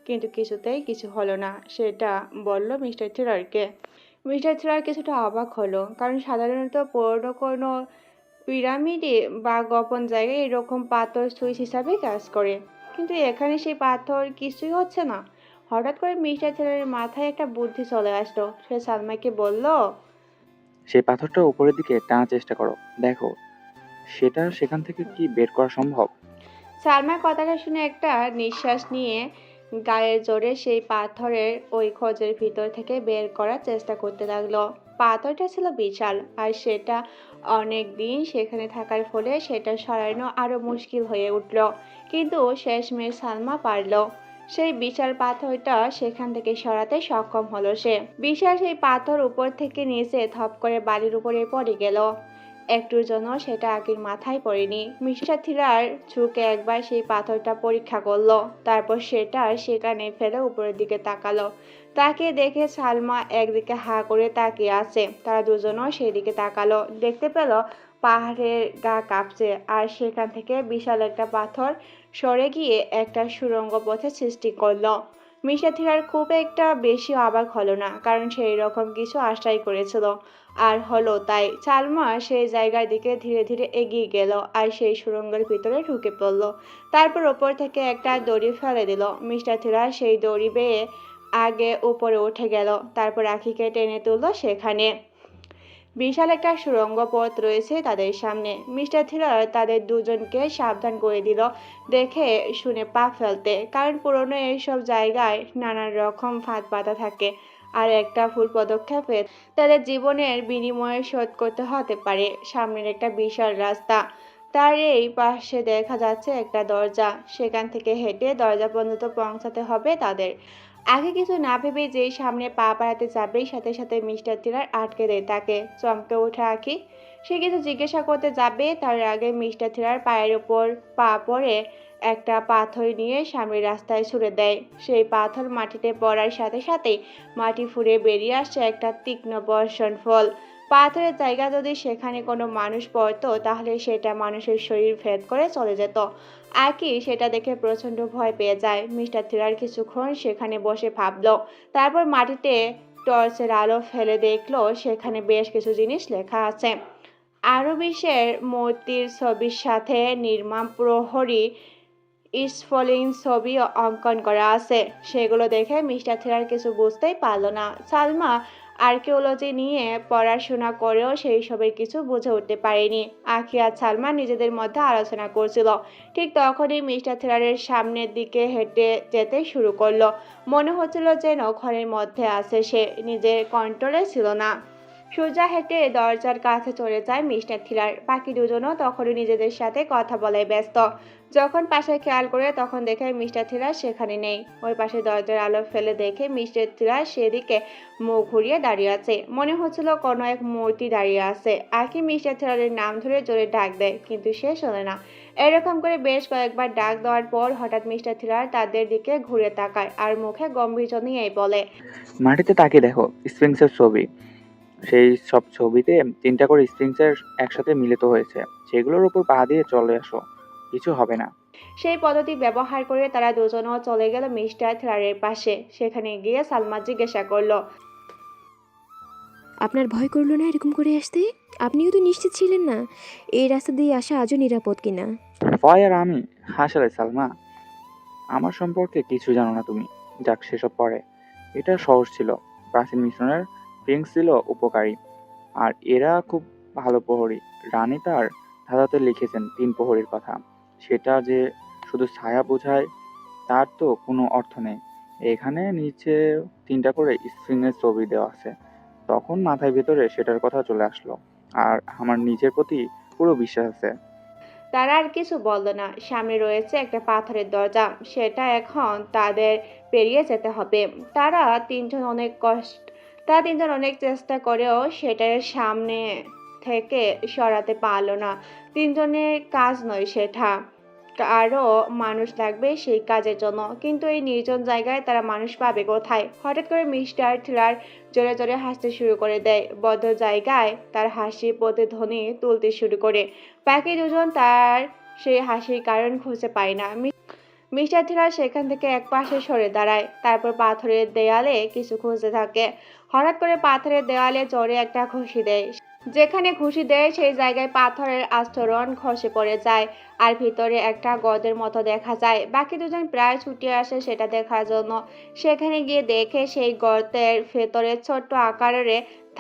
কিন্তু কিছুতেই কিছু হলো না। সেটা বলল মিস্টার থিলারকে। মিস্টার থিলার কিছুটা অবাক হলো, কারণ সাধারণত পুরনো কোনো পিরামিডে বা গোপন জায়গায় এরকম পাথর সুইচ হিসাবে কাজ করে, কিন্তু এখানে সেই পাথর কিছুই হচ্ছে না। হঠাৎ করে মিস্টার থিলারের মাথায় একটা বুদ্ধি চলে আসলো। সে সালমাকে বলল, সেই পাথরটা উপরের দিকে টানার চেষ্টা করো, দেখো সেটা সেখান থেকে কি বের করা সম্ভব। সালমার কথাটা শুনে একটা নিঃশ্বাস নিয়ে গায়ের জোরে সেই পাথরের ওই খোঁজের ভিতর থেকে বের করার চেষ্টা করতে লাগলো। পাথরটা ছিল বিশাল, আর সেটা অনেক দিন সেখানে থাকার ফলে সেটা সরানো আরো মুশকিল হয়ে উঠল। কিন্তু শেষমেশ সালমা পারল। সেই বিশাল পাথরটা সেখান থেকে সরাতে সক্ষম হলো সে। বিশাল সেই পাথর উপর থেকে নিচে থপ করে বালির উপরে পড়ে গেল। একটুর জন্য সেটা আগের মাথায় পড়েনি। মিস্টার থিলার ঝুঁকে একবার সেই পাথরটা পরীক্ষা করলো। তারপর সেটা সেখানে ফেলে উপরের দিকে তাকালো। তাকে দেখে সালমা একদিকে হা করে তাকিয়ে আছে। তারা দুজনও সেদিকে তাকালো। দেখতে পেল পাহাড়ের গা কাঁপছে, আর সেখান থেকে বিশাল একটা পাথর সরে গিয়ে একটা সুড়ঙ্গ পথের সৃষ্টি করলো। মিস্টার থিলার খুব একটা বেশি অবাক হলো না, কারণ সেই রকম কিছু আশাই করেছিল। আর হলো তাই। সালমা সেই জায়গার দিকে ধীরে ধীরে এগিয়ে গেল আর সেই সুড়ঙ্গের ভিতরে ঢুকে পড়ল। তারপর ওপর থেকে একটা দড়ি ফেলে দিল। মিস্টার থিলার সেই দড়ি বেয়ে আগে উপরে উঠে গেল। তারপর আখিকে টেনে তুললো সেখানে। বিশাল একটা সুড়ঙ্গ পথ রয়েছে তাদের সামনে। মিস্টার থিলার তাদের দুজনকে সাবধান করে দিল দেখে শুনে পা ফেলতে, কারণ পুরনো এইসব জায়গায় নানান রকম ফাঁদ পাতা থাকে, আর একটা ভুল পদক্ষেপে তাদের জীবনের বিনিময়ে শোধ করতে হতে পারে। সামনের একটা বিশাল রাস্তা, তার এই পাশে দেখা যাচ্ছে একটা দরজা। সেখান থেকে হেঁটে দরজা পর্যন্ত পৌঁছাতে হবে তাদের। আগে কিছু না ভেবে যেই সামনে পা বাড়াতে যাবেই সাথে সাথে মিস্টার থিলার আটকে দেয় তাকে। চমকে ওঠে আঁখি। সে কিছু জিজ্ঞাসা করতে যাবে, তার আগে মিস্টার থিলার পায়ের উপর পা পড়ে একটা পাথর নিয়ে সামনের রাস্তায় ছুড়ে দেয়। সেই পাথর মাটিতে পড়ার সাথে সাথেই মাটি ফুঁড়ে বেরিয়ে আসছে একটা তীক্ষ্ণ বর্ষণ ফল। পাথরের জায়গা যদি সেখানে কোনো মানুষ পড়তো তাহলে সেটা মানুষের শরীর ভেদ করে চলে যেত। আকি সেটা দেখে প্রচন্ড ভয় পেয়ে যায়। মিস্টার থিলার কিছুক্ষণ সেখানে বসে ভাবলো। তারপর মাটিতে টর্চের আলো ফেলে দেখলো সেখানে বেশ কিছু জিনিস লেখা আছে। আরবিশের মূর্তির ছবির সাথে নির্মম প্রহরী স্ফলিং ছবি অঙ্কন করা আছে। সেগুলো দেখে মিস্টার থিলার কিছু বুঝতেই পারলো না। সালমা আর্কিওলজি নিয়ে পড়াশোনা করেও সেই সবের কিছু বুঝে উঠতে পারেনি। আখি আর সালমা নিজেদের মধ্যে আলোচনা করছিল। ঠিক তখনই মিস্টার থিলারের সামনের দিকে হেঁটে যেতে শুরু করলো। মনে হচ্ছিল যেন ঘরের মধ্যে আছে সে, নিজের কন্ট্রোলে ছিল না। সোজা হেঁটে দরজার কাছে চলে যায় মিস্টার থ্রিলার। বাকি দুজনও তখনই নিজেদের সাথে কথা বলায় ব্যস্ত। যখন পাশে খেয়াল করে তখন দেখে মিস্টার থ্রিলার সেখানে নেই। ওই পাশে দরজার আলো ফেলে দেখে মিস্টার থ্রিলার সেদিকে মুখ ঘুরিয়ে দাঁড়িয়ে আছে। মনে হচ্ছিল কোনো এক মূর্তি দাঁড়িয়ে আছে। আঁকি মিস্টার থ্রিলারের নাম ধরে জোরে ডাক দেয়, কিন্তু সে শোনে না। এরকম করে বেশ কয়েকবার ডাক দেওয়ার পর হঠাৎ মিস্টার থ্রিলার তাদের দিকে ঘুরে তাকায় আর মুখে গম্ভীর্য নিয়েই বলে, মাটিতে তাকিয়ে দেখো স্ফিংসের ছবি। সেই সব ছবিতে 3টা করে স্ফিংসের একসাথে মিলিত হয়েছে। সেগুলোর উপর পা দিয়ে চলে আসো, কিছু হবে না। সেই পদ্ধতি ব্যবহার করে তারা দুজনও চলে গেল মিস্টার থ্রিলারের পাশে। সেখানে গিয়ে সালমা জিজ্ঞাসা করলো, আপনার ভয় করলো না এরকম করে আসতে? আপনিও তো নিশ্চিত ছিলেন না এই রাস্তা দিয়ে আসা আজও নিরাপদ কিনা। ভয় আর আমি? হাসালে সালমা, আমার সম্পর্কে কিছু জানো না তুমি। যাক সেসব পরে। এটা সহজ ছিল। প্রাচীন মিশনের স্ফিংস ছিল উপকারী, আর এরা খুব ভালো প্রহরী। রানী তার ধাঁধাতে লিখেছেন 3 প্রহরীর কথা। সেটা যে শুধু ছায়া বোঝায় তার তো কোনো অর্থ নেই। এখানে নিচে 3টা করে স্ফিংসের ছবি দেওয়া আছে। তখন মাথায় ভেতরে সেটার কথা চলে আসলো, আর আমার নিজের প্রতি পুরো বিশ্বাস আছে। তারা আর কিছু বলল না। সামনে রয়েছে একটা পাথরের দরজা, সেটা এখন তাদের পেরিয়ে যেতে হবে। তারা তিনজন অনেক চেষ্টা করেও সেটার সামনে থেকে সরাতে পারলো না। তিনজনের কাজ নয় সেটা, আরও মানুষ লাগবে সেই কাজের জন্য। কিন্তু এই নির্জন জায়গায় তারা মানুষ পাবে কোথায়? হঠাৎ করে মিস্টার থ্রিলার জোরে জোরে হাসতে শুরু করে দেয়। বদ্ধ জায়গায় তার হাসি প্রতিধ্বনি তুলতে শুরু করে। বাকি দুজন তার সেই হাসির কারণ খুঁজে পায় না। মিস্টার থ্রিলার সেখান থেকে এক পাশে সরে দাঁড়ায়, তারপর পাথরের দেয়ালে কিছু খুঁজতে থাকে। হঠাৎ করে পাথরের দেওয়ালে জোরে একটা ঘুষি দেয়। যেখানে ঘুষি দেয় সেই জায়গায় পাথরের আস্তরণ খসে পড়ে যায়, আর ভিতরে একটা গর্তের মতো দেখা যায়। বাকি দুজন প্রায় ছুটে আসে সেটা দেখার জন্য। সেখানে গিয়ে দেখে সেই গর্তের ভেতরে ছোট্ট আকারের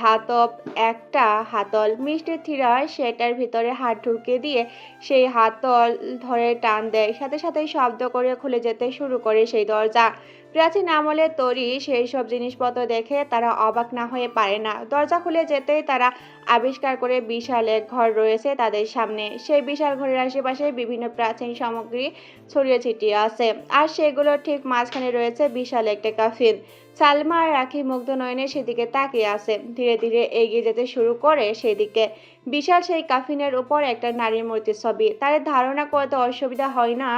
ধাতব একটা হাতল। মিস্টার থ্রিলার সেটার ভিতরে হাত ঢুকিয়ে দিয়ে সেই হাতল ধরে টান দেয়। সাথে সাথে শব্দ করে খুলে যেতে শুরু করে সেই দরজা। প্রাচীন আমলের তৈরি সেই সব জিনিসপত্র দেখে তারা অবাক না হয়ে পারে না। দরজা খুলে যেতেই তারা আবিষ্কার করে বিশাল এক ঘর রয়েছে তাদের সামনে। সেই বিশাল ঘরের আশেপাশে বিভিন্ন প্রাচীন সামগ্রী ছড়িয়ে ছিটিয়ে আছে, আর সেগুলোর ঠিক মাঝখানে রয়েছে বিশাল একটা কাফিন। সালমা আর রাখি মুগ্ধ নয়নে সেদিকে তাকিয়ে আছে। ধীরে ধীরে এগিয়ে যেতে শুরু করে সেদিকে। বিশাল সেই কাফিনের উপর একটা নারীর মূর্তির ছবি। তাদের ধারণা করতে অসুবিধা হয় না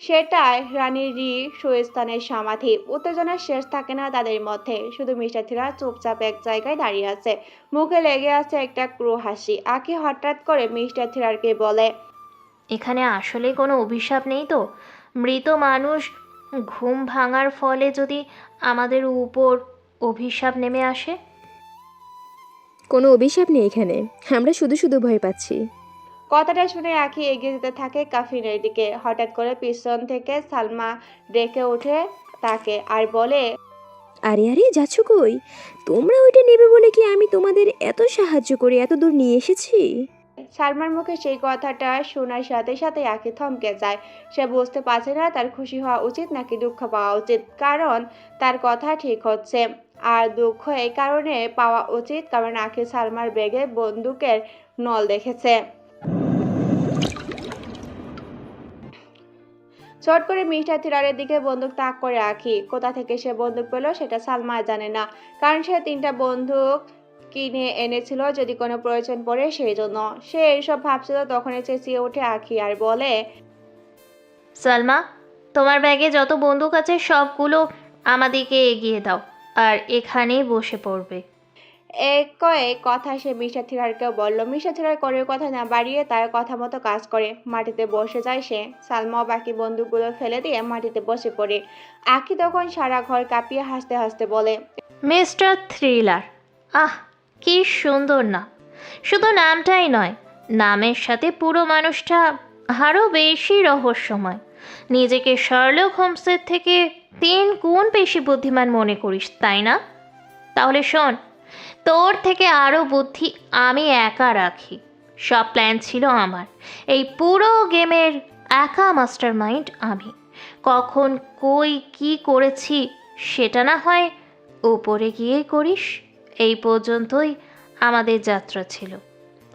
সেটাই রানী রি সুস্থানের সমাধি। উত্তেজনার শেষ থাকে না তাদের মধ্যে। শুধু মিস্টার থ্রিলার চুপচাপ এক জায়গায় দাঁড়িয়ে আছে, মুখে লেগে আছে একটা ক্রু হাসি। আঁকি হঠাৎ করে মিস্টার থ্রিলারকে বলে, এখানে আসলে কোনো অভিশাপ নেই তো? মৃত মানুষ ঘুম ভাঙার ফলে যদি আমাদের উপর অভিশাপ নেমে আসে? কোনো অভিশাপ নেই এখানে, আমরা শুধু শুধু ভয় পাচ্ছি। কথাটা শুনে আঁকি এগিয়ে যেতে থাকে কাফিনের দিকে। হঠাৎ করে পিছন থেকে সালমা ডেকে ওঠে তাকে আর বলে, আরে আরে যাচ্ছ কই? তোমরা ওইটা নেবে বলে কি আমি তোমাদের এত সাহায্য করে এত দূর নিয়ে এসেছি? সালমার মুখে সেই কথাটা শোনার সাথে সাথে আঁকি থমকে যায়। সে বুঝতে পারছে না তার খুশি হওয়া উচিত নাকি দুঃখ পাওয়া উচিত, কারণ তার কথা ঠিক হচ্ছে। আর দুঃখ এই কারণে পাওয়া উচিত কারণ আঁকি সালমার ব্যাগে বন্দুকের নল দেখেছে। চট করে মিস্টার থ্রিলারের দিকে বন্দুক তাক করে আঁকি। কোথা থেকে সে বন্দুক পেল সেটা সালমা জানে না, কারণ সে 3টা বন্দুক কিনে এনেছিল যদি কোনো প্রয়োজন পড়ে সেই জন্য। সে এইসব ভাবছিল তখনই চেঁচিয়ে ওঠে আঁকি আর বলে, সালমা, তোমার ব্যাগে যত বন্দুক আছে সবগুলো আমাদেরকে এগিয়ে দাও, আর এখানেই বসে পড়বে। কয়েক কথা সে মিস্টার থ্রিলারকেও বলল। মিস্টার থ্রিলার করে কথা না বাড়িয়ে তার কথা মতো কাজ করে। মাটিতে বসে যায় সে। সালমা বাকি বন্দুকগুলো ফেলে দিয়ে মাটিতে বসে পড়ে। আঁকি তখন সারা ঘর কাঁপিয়ে হাসতে হাসতে বলে, মিস্টার থ্রিলার, আহ কি সুন্দর না! শুধু নামটাই নয়, নামের সাথে পুরো মানুষটা আরও বেশি রহস্যময়। নিজেকে শার্লক হোমসের থেকে 3 গুণ বেশি বুদ্ধিমান মনে করিস, তাই না? তাহলে শোন, তোর থেকে আরও বুদ্ধি আমি একা রাখি। সব প্ল্যান ছিল আমার। এই পুরো গেমের একা মাস্টার মাইন্ড আমি। কখন কই কি করেছি সেটা না হয় উপরে গিয়েই করিস। এই পর্যন্তই আমাদের যাত্রা ছিল।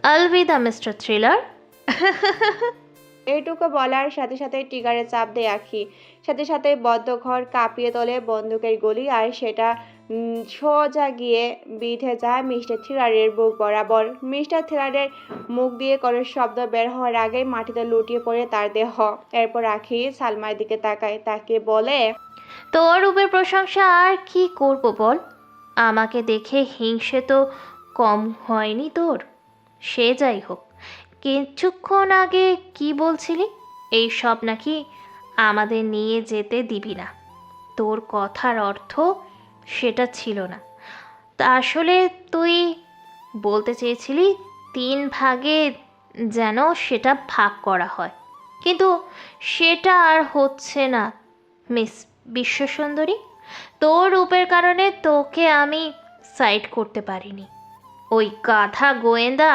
Alvida mister thriller. এইটুকু বলার সাথে সাথে টিগারে চাপ দেয় আখি। সাথে সাথে বদ্ধ ঘর কাঁপিয়ে তোলে বন্দুকের গুলি, আর সেটা সোজা গিয়ে বিঁধে যায় মিস্টার থ্রিলারের বুক বরাবর। মিস্টার থ্রিলারের মুখ দিয়ে কোনো শব্দ বের হওয়ার আগেই মাটিতে লুটিয়ে পড়ে তার দেহ। এরপর আখি সালমার দিকে তাকায়, তাকে বলে, তোর রূপের প্রশংসা আর কি করব বল? আমাকে দেখে হিংসে তো কম হয়নি তোর। সে যাই হোক, কিছুক্ষণ আগে কি বলছিলি? এই সব নাকি আমাদের নিয়ে যেতে দিবি না। তোর কথার অর্থ সেটা ছিল না। তা আসলে তুই বলতে চেয়েছিলি 3 ভাগে যেন সেটা ভাগ করা হয়, কিন্তু সেটা আর হচ্ছে না মিস বিশ্বসুন্দরী। তোর রূপের কারণে তোকে আমি সাইড করতে পারিনি। ওই গাধা গোয়েন্দা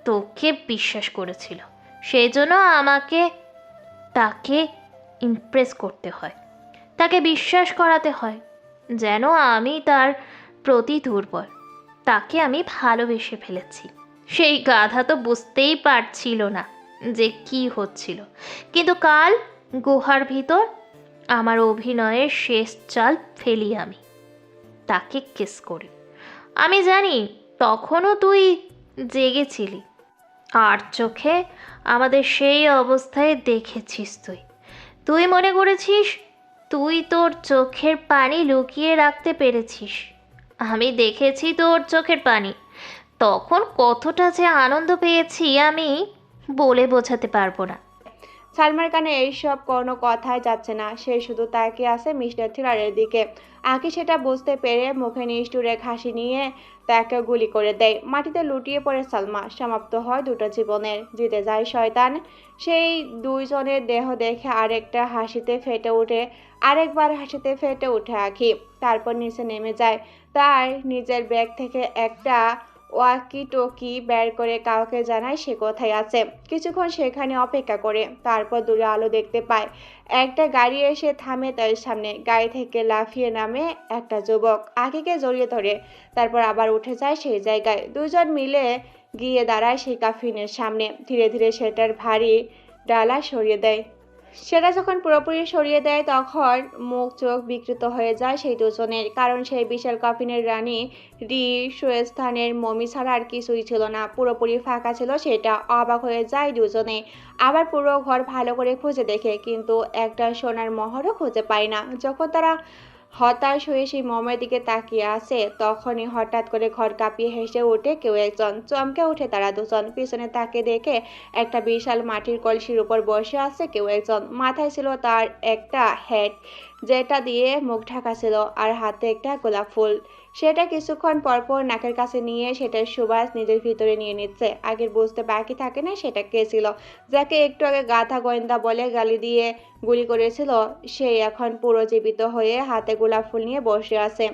তোকে বিশ্বাস করেছিল, সেই জন্য আমাকে তাকে ইমপ্রেস করতে হয়, তাকে বিশ্বাস করাতে হয় যেন আমি তার প্রতি দুর্বল। তাকে আমি ভালোবেসে ফেলেছি। সেই গাধা তো বুঝতেই পারছিল না যে কি হচ্ছিল, কিন্তু কাল গুহার ভিতর আমার অভিনয়ের শেষ চাল ফেলি আমি, তাকে কিস করি। আমি জানি তখনও তুই জেগেছিলি, আর চোখে আমাদের সেই অবস্থায় দেখেছিস। তুই মনে করেছিস তুই তোর চোখের পানি লুকিয়ে রাখতে পেরেছিস। আমি দেখেছি তোর চোখের পানি। তখন কতটা যে আনন্দ পেয়েছি আমি বলে বোঝাতে পারবো না। সালমার কানে এইসব কোনো কথাই যাচ্ছে না। সে শুধু তাকিয়ে আছে মিস্টার থ্রিলারের দিকে। আঁকি সেটা বুঝতে পেরে মুখে নিষ্ঠুর এক হাসি নিয়ে তাকে গুলি করে দেয়। মাটিতে লুটিয়ে পড়ে সালমা। সমাপ্ত হয় দুটো জীবনের। জিতে যায় শয়তান। সেই দুইজনের দেহ দেখে আরেকবার হাসিতে ফেটে ওঠে আঁখি। তারপর নিচে নেমে যায়। তার নিজের ব্যাগ থেকে একটা ওয়াকি টকি বের করে কাউকে জানায় সে কোথায় আছে। কিছুক্ষণ সেখানে অপেক্ষা করে, তারপর দূরে আলো দেখতে পায়। একটা গাড়ি এসে থামে তার সামনে। গাড়ি থেকে লাফিয়ে নামে একটা যুবক, আঁখিকে জড়িয়ে ধরে। তারপর আবার উঠে যায় সেই জায়গায়। দুজন মিলে গিয়ে দাঁড়ায় সেই কাফিনের সামনে। ধীরে ধীরে সেটার ভারী ডালা সরিয়ে দেয়। সেটা যখন পুরোপুরি সরিয়ে দেয় তখন মুখ চোখ বিকৃত হয়ে যায় সেই দুজনের। কারণ সেই বিশাল কফিনের রানী সুস্থানের মমি ছাড়া আর কিছুই ছিল না। পুরোপুরি ফাঁকা ছিল সেটা। অবাক হয়ে যায় দুজনে। আবার পুরো ঘর ভালো করে খুঁজে দেখে, কিন্তু একটা সোনার মোহরও খুঁজে পায় না। যখন তারা হতাশ হয়ে সেই মমের দিকে তাকিয়ে আছে, তখনই হঠাৎ করে ঘর কাঁপিয়ে হেসে ওঠে কেউ একজন। চমকে ওঠে তারা দুজন। পিছনে তাকে দেখে একটা বিশাল মাটির কলসির উপর বসে আছে কেউ একজন। মাথায় ছিল তার একটা হ্যাট, যেটা দিয়ে মুখ ঢাকা ছিল, আর হাতে একটা গোলাপ ফুল। সেটা কিছুক্ষণ পরপর নাকের কাছে নিয়ে সেটার সুবাস নিজের ভিতরে নিয়ে নিচ্ছে। আগের বুঝতে বাকি থাকে না সেটা কে ছিল। যাকে একটু আগে গাধা গোয়েন্দা বলে গালি দিয়ে গুলি করেছিল, সে এখন পুরো জীবিত হয়ে হাতে গোলাপ ফুল নিয়ে বসে আছে।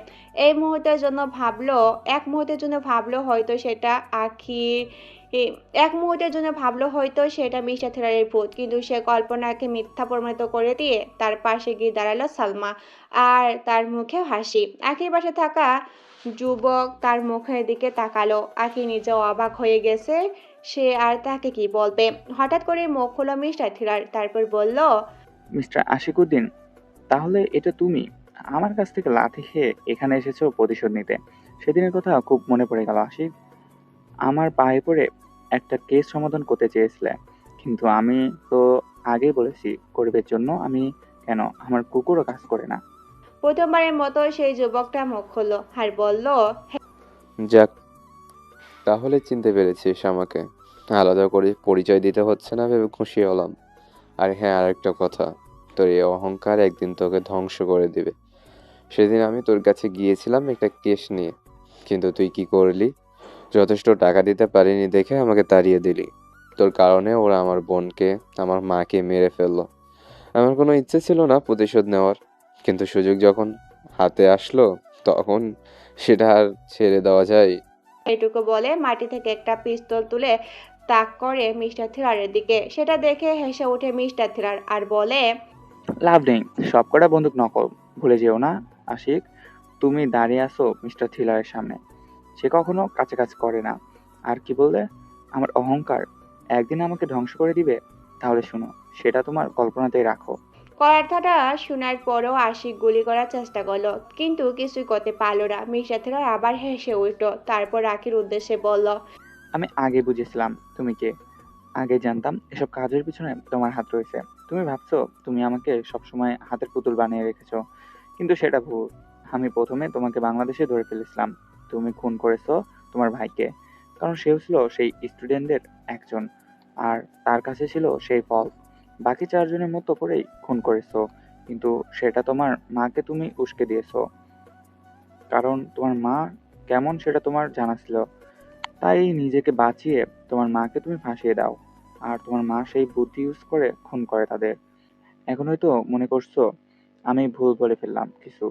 এক মুহূর্তের জন্য ভাবলো হয়তো সেটা মিস্টার থ্রিলারের ভূত, কিন্তু সে কল্পনাকে মিথ্যা প্রমাণিত করে দিয়ে তার পাশে গিয়ে দাঁড়ালো সালমা, আর তার মুখে হাসি। আখির পাশে থাকা যুবক তার মুখের দিকে তাকালো। আখি নিজেও অবাক হয়ে গেছে। সে আর তাকে কি বলবে। হঠাৎ করে মুখ খুলল মিস্টার থ্রিলার। তারপর বলল, মিস্টার আশিকুদ্দিন, তাহলে এটা তুমি আমার কাছ থেকে লাথি খেয়ে এখানে এসেছো প্রতিশোধ নিতে। সেদিনের কথা খুব মনে পড়ে গেল আশিক। আমার পায়ে পড়ে একটা কেস সমাধান করতে চেয়েছিলে, কিন্তু আমি তো আগেই বলেছি গরিবের জন্য আমি কেন, আমার কুকুরও কাজ করে না। প্রথমবারের মতো সেই যুবকটা মুখ খুলল আর বলল, যাক, তাহলে চিনতে পেরেছিস আমাকে। আলাদা করে পরিচয় দিতে হচ্ছে না ভেবে খুশি হলাম। আর হ্যাঁ, আরেকটা কথা, তোর এই অহংকার একদিন তোকে ধ্বংস করে দিবে। সেদিন আমি তোর কাছে গিয়েছিলাম একটা কেস নিয়ে, কিন্তু তুই কি করলি? যথেষ্ট টাকা দিতে পারিনি দেখে আমাকে তাড়িয়ে দিলি। তোর কারণে ওরা আমার বোনকে, আমার মাকে মেরে ফেললো। আমার কোনো ইচ্ছে ছিল না প্রতিশোধ নেওয়ার, কিন্তু সুযোগ যখন হাতে আসলো তখন সেটা আর ছেড়ে দেওয়া যায়? এটুকু বলে মাটি থেকে একটা পিস্তল তুলে তাক করে মিস্টার থ্রিলারের দিকে। সেটা দেখে হেসে ওঠে মিস্টার থ্রিলার আর বলে, লাভ নেই, সবকটা বন্দুক নকল। ভুলে যেও না আশিক, তুমি দাঁড়িয়ে আছো মিস্টার থ্রিলারের সামনে। সে কখনো কাছাকাছি করে না। আর কি বললে? আমার অহংকার একদিন আমাকে ধ্বংস করে দিবে? তাহলে শোনো, সেটা তোমার কল্পনাতেই রাখো। কথাটা শোনার পরও আশিক গুলি করার চেষ্টা করলো, কিন্তু কিছুই করতে পারলো না। মিশাতেরা আবার হেসে উঠল, তারপর রাকির উদ্দেশ্যে বলল, আমি আগে বুঝেছিলাম তুমি কে। আগে জানতাম এসব কাজের পিছনে তোমার হাত রয়েছে। তুমি ভাবছো তুমি আমাকে সবসময় হাতের পুতুল বানিয়ে রেখেছো, কিন্তু সেটা ভুল। আমি প্রথমে তোমাকে বাংলাদেশে ধরে ফেলেছিলাম। তুমি খুন করেছো তোমার ভাইকে, কারণ সেও ছিল সেই স্টুডেন্টদের একজন, আর তার কাছে ছিল সেই ফল। বাকি চারজনের মতো করেই খুন করেছো, কিন্তু সেটা তোমার মাকে তুমি উস্কে দিয়েছো, কারণ তোমার মা কেমন সেটা তোমার জানা ছিল। তাই নিজেকে বাঁচিয়ে তোমার মাকে তুমি ফাঁসিয়ে দাও, আর তোমার মা সেই বুদ্ধি ইউজ করে খুন করে তাদের। এখন হয়তো মনে করছো আমি ভুল বলে ফেললাম কিছু,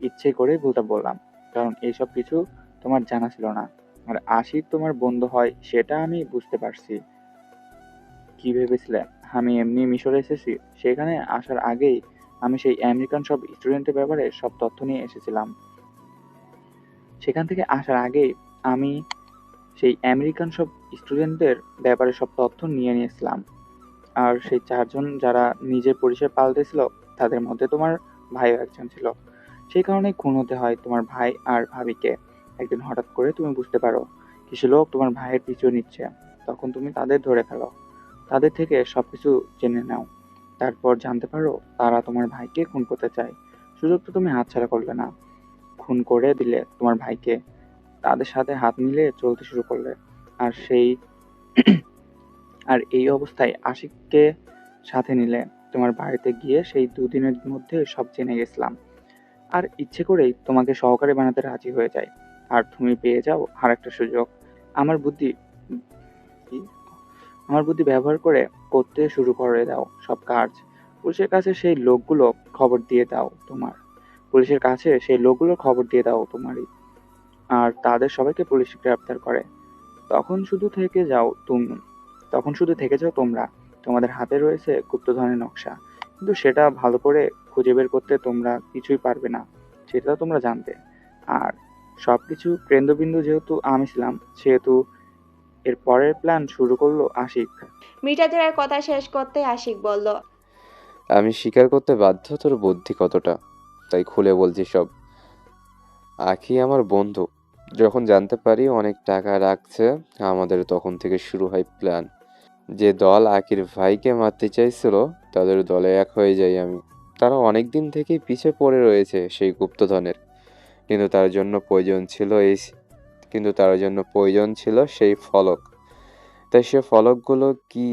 ইচ্ছে করে ভুলটা বললাম, কারণ এইসব কিছু তোমার জানা ছিল না। আর আশিক তোমার বন্ধু হয় সেটা আমি বুঝতে পারছি। কি ভেবেছিলে আমি এমনি মিশরে এসেছি? সেখানে আসার আগেই আমি সেই আমেরিকান সব স্টুডেন্টের ব্যাপারে সব তথ্য নিয়ে এসেছিলাম। সেখান থেকে আসার আগেই আমি সেই আমেরিকান সব স্টুডেন্টদের ব্যাপারে সব তথ্য নিয়ে নিয়েছিলাম। আর সেই চারজন যারা নিজের পরিচয় পাল্টেছিল, তাদের মধ্যে তোমার ভাইও একজন ছিল। সেই কারণেই খুন হতে হয় তোমার ভাই আর ভাবিকে। একদিন হঠাৎ করে তুমি বুঝতে পারো কিছু লোক তোমার ভাইয়ের পিছু নিচ্ছে। তখন তুমি তাদের ধরে ফেলো, তাদের থেকে সবকিছু জেনে নাও। তারপর জানতে পারো তারা তোমার ভাইকে খুন করতে চায়। সুযোগ তো তুমি হাতছাড়া করলে না, খুন করে দিলে তোমার ভাইকে। তাদের সাথে হাত মিলিয়ে চলতে শুরু করলে। আর সেই আর এই অবস্থায় আশিককে সাথে নিলে। তোমার বাড়িতে গিয়ে সেই দুদিনের মধ্যে সব জেনে গেছিলাম, আর ইচ্ছে করেই তোমাকে সহকারী বানাতে রাজি হয়ে যায়। আর তুমি পেয়ে যাও আর একটা সুযোগ। আমার বুদ্ধি কি? আমার বুদ্ধি ব্যবহার করে করতে শুরু করে দাও সব কাজ। পুলিশের কাছে সেই লোকগুলো খবর দিয়ে দাও তোমার পুলিশের কাছে সেই লোকগুলোর খবর দিয়ে দাও তোমারই। আর তাদের সবাইকে পুলিশ গ্রেপ্তার করে। তখন শুধু থেকে যাও তুমি তখন শুধু থেকে যাও তোমরা। তোমাদের হাতে রয়েছে গুপ্তধনের নকশা, কিন্তু সেটা ভালো করে খুঁজে বের করতে তোমরা কিছুই পারবে না, সেটা তোমরা জানতে। আর সবকিছু কেন্দ্রবিন্দু যেহেতু আমি ছিলাম, সেহেতু এর পরের প্ল্যান শুরু করলো আশিক। মিশাতেরার কথা শেষ করতে আশিক বলল, আমি স্বীকার করতে বাধ্য তোর বুদ্ধি কতটা, তাই খুলে বলছি সব। আখি আমার বন্ধু। যখন জানতে পারি অনেক টাকা রাখছে আমাদের, তখন থেকে শুরু হয় প্ল্যান। যে দল আকির ভাইকে মারতে চাইছিল তাদের দলে এক হয়ে যাই আমি। তারা অনেক দিন থেকেই পিছে পড়ে রয়েছে সেই গুপ্তধনের, কিন্তু তার জন্য প্রয়োজন ছিল এই কিন্তু তার জন্য প্রয়োজন ছিল সেই ফলক। তাই সে ফলকগুলো কি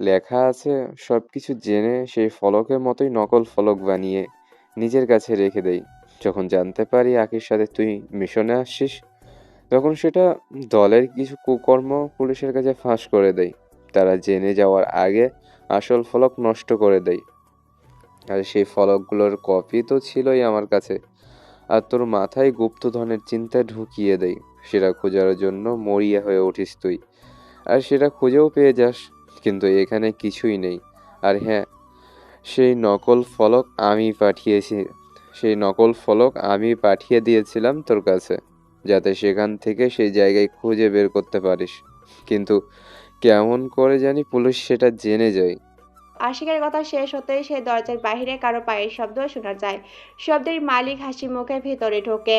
লেখা আছে সব কিছু জেনে সেই ফলকের মতোই নকল ফলক বানিয়ে নিজের কাছে রেখে দেই। যখন জানতে পারি আকির সাথে তুই মিশনে আসছিস, তখন সেটা দলের কিছু কুকর্ম পুলিশের কাছে ফাঁস করে দেয়। তারা জেনে যাওয়ার আগে আসল ফলক নষ্ট করে দেয়। আর সেই ফলকগুলোর কপি তো ছিলই আমার কাছে। আর তোর মাথায় গুপ্তধনের চিন্তা ঢুকিয়ে দেয়। সেটা খোঁজার জন্য মরিয়া হয়ে উঠিস তুই, আর সেটা খুঁজেও পেয়ে যাস। কিন্তু এখানে কিছুই নেই। আর হ্যাঁ, সেই নকল ফলক আমি পাঠিয়েছি সেই নকল ফলক আমি পাঠিয়ে দিয়েছিলাম তোর কাছে, যাতে সেখান থেকে সেই জায়গায় খুঁজে বের করতে পারিস। কিন্তু কেমন করে জানি পুলিশ সেটা জেনে যায়। আশিকের কথা শেষ হতেই সে দরজার বাইরে কারো পায়ের শব্দ শোনা যায়। শব্দের মালিক হাসি মুখে ভেতরে ঢোকে।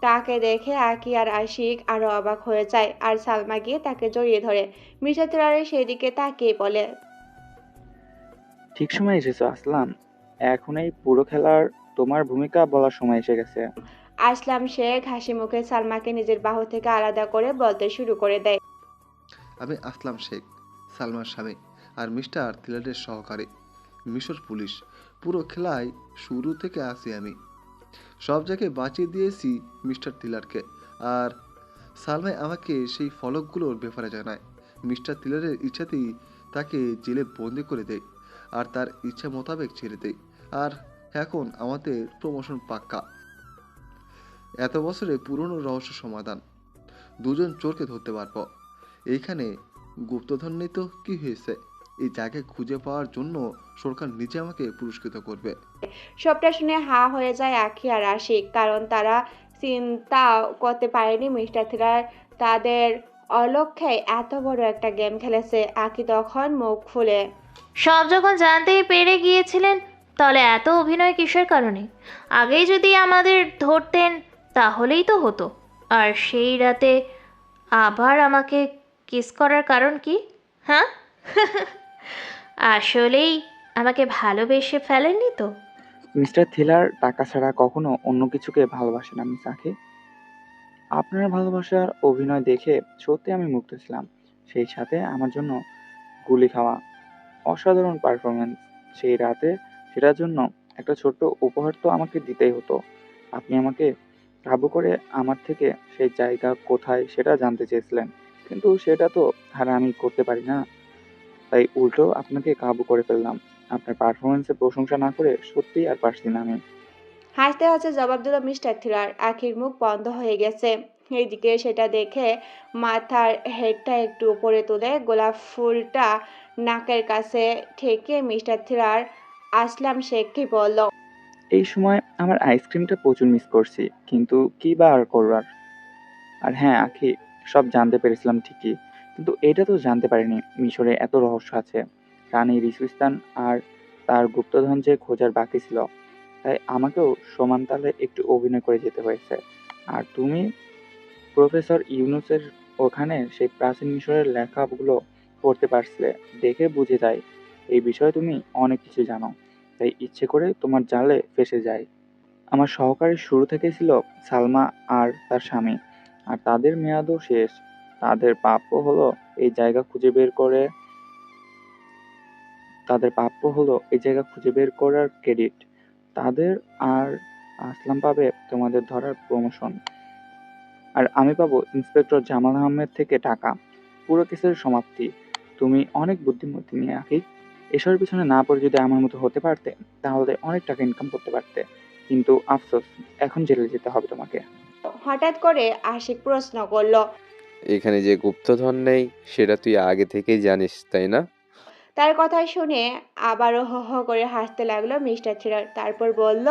তাকে দেখে আকি আর আশিক আরো অবাক হয়ে যায়, আর সালমা গিয়ে তাকে জড়িয়ে ধরে। মিশাতেরারে সেদিকে তাকিয়ে বলে, ঠিক সময় এসেছো আসলাম। এখন এই পুরো খেলার তোমার ভূমিকা বলার সময় এসে গেছে। আসলাম শেখ হাসি মুখে সালমাকে নিজের বাহু থেকে আলাদা করে বলতে শুরু করে দেয়, আমি আসলাম শেখ, সালমার স্বামী আর মিস্টার তিলারের সহকারী, মিশর পুলিশ। পুরো খেলায় শুরু থেকে আসি আমি। সব জায়গায় বাঁচিয়ে দিয়েছি মিস্টার তিলারকে। আর সালমাই আমাকে সেই ফলকগুলোর ব্যাপারে জানায়। মিস্টার তিলারের ইচ্ছাতেই তাকে জেলে বন্দি করে দেয়, আর তার ইচ্ছা মোতাবেক ছেড়ে দেয়। আর এখন আমাদের প্রমোশন পাক্কা। এত বছরে পুরনো রহস্য সমাধান, দুজন চোরকে ধরতে পারবো। এইখানে গুপ্তধন নেই তো কি হয়েছে? এই জায়গায় খুঁজে পাওয়ার জন্য সরকার নিজে আমাকে পুরস্কৃত করবে। সবটা শুনে হা হয়ে যায় আখি আর আশিক, কারণ তারা চিন্তা করতে পারেনি মিস্টার থ্রিলার তাদের অলক্ষ্যে এত বড় একটা গেম খেলেছে। আঁকি তখন মুখ খুলে সব যখন জানতেই পেরে গিয়েছিলেন, তাহলে এত অভিনয় কিসের কারণে? আগেই যদি আমাদের ধরতেন তাহলেই তো হতো। আর সেই রাতে আবার আমাকে কিস করার কারণ কি? হ্যাঁ? আসলেই আমাকে ভালোবেসে ফেলেননি তো? মিস্টার থ্রিলার টাকা ছাড়া কখনো অন্য কিছুকে ভালোবাসে না মিস আঁখি। আপনার ভালোবাসার অভিনয় দেখে সত্যি আমি মুগ্ধ ছিলাম। সেই সাথে আমার জন্য গুলি খাওয়া অসাধারণ পারফরমেন্স সেই রাতে। সেটার জন্য একটা ছোট্ট উপহার তো আমাকে দিতেই হতো। আপনি আমাকে কাবু করে আমার থেকে সেই জায়গা কোথায় সেটা জানতে চেয়েছিলেন, কিন্তু সেটা তো আর আমি করতে পারি না। তাই উল্টো আপনাকে কাবু করে ফেললাম। আপনার পারফরমেন্সের প্রশংসা না করে সত্যিই আর পারছি না আমি। হাসতে হাসতে জবাব দিল মিস্টার থ্রিলার। আঁখির মুখ বন্ধ হয়ে গেছে। এইদিকে সেটা দেখে মাথার হেডটা একটু উপরে তুলে গোলাপ ফুলটা নাকের কাছে ঠেকে মিস্টার থ্রিলার আসলাম শেখকে বলল, এই সময় আমার আইসক্রিমটা প্রচুর মিস করছি, কিন্তু কি বা আর করবার। আর হ্যাঁ আখি, সব জানতে পেরেছিলাম ঠিকই, কিন্তু এটা তো জানতে পারিনি মিশরে এত রহস্য আছে। রানী রিসুস্তান আর তার গুপ্তধন যে খোঁজার বাকি ছিল, তাই আমাকেও সমান তালে একটু অভিনয় করে যেতে হয়েছে। আর তুমি প্রফেসর ইউনুসের ওখানে সেই প্রাচীন মিশরের লেখাগুলো পড়তে পারছিলে, দেখে বুঝে যায় এই বিষয়ে তুমি অনেক কিছু জানো। তাই ইচ্ছে করে তোমার জালে ফেঁসে যায়। আমার সহকারী শুরু থেকেই ছিল সালমা আর তার স্বামী, আর তাদের মেয়াদও শেষ। তাদের প্রাপ্য হলো এই জায়গা খুঁজে বের করে তাদের প্রাপ্য হলো এই জায়গা খুঁজে বের করার ক্রেডিট তাদের। আর আসলাম পাবে তোমাদের ধরার প্রমোশন, আর আমি পাবো ইন্সপেক্টর জামাল আহমেদ থেকে টাকা। পুরো কেসের সমাপ্তি। তুমি অনেক বুদ্ধিমতী মেয়ে আঁখি। এসবের পিছনে না পড়ে যদি আমার মতো হতে পারতে, তাহলে অনেক টাকা ইনকাম করতে পারতে। কিন্তু আফসোস, এখন জেলে যেতে হবে তোমাকে। হঠাৎ করে আশিক প্রশ্ন করলো। এখানে যে গুপ্তধন নেই সেটা তুই আগে থেকেই জানিস, তাই না? তার কথা শুনে আবারও হো হো করে হাসতে লাগলো মিস্টার থ্রিলার। তারপর বলল,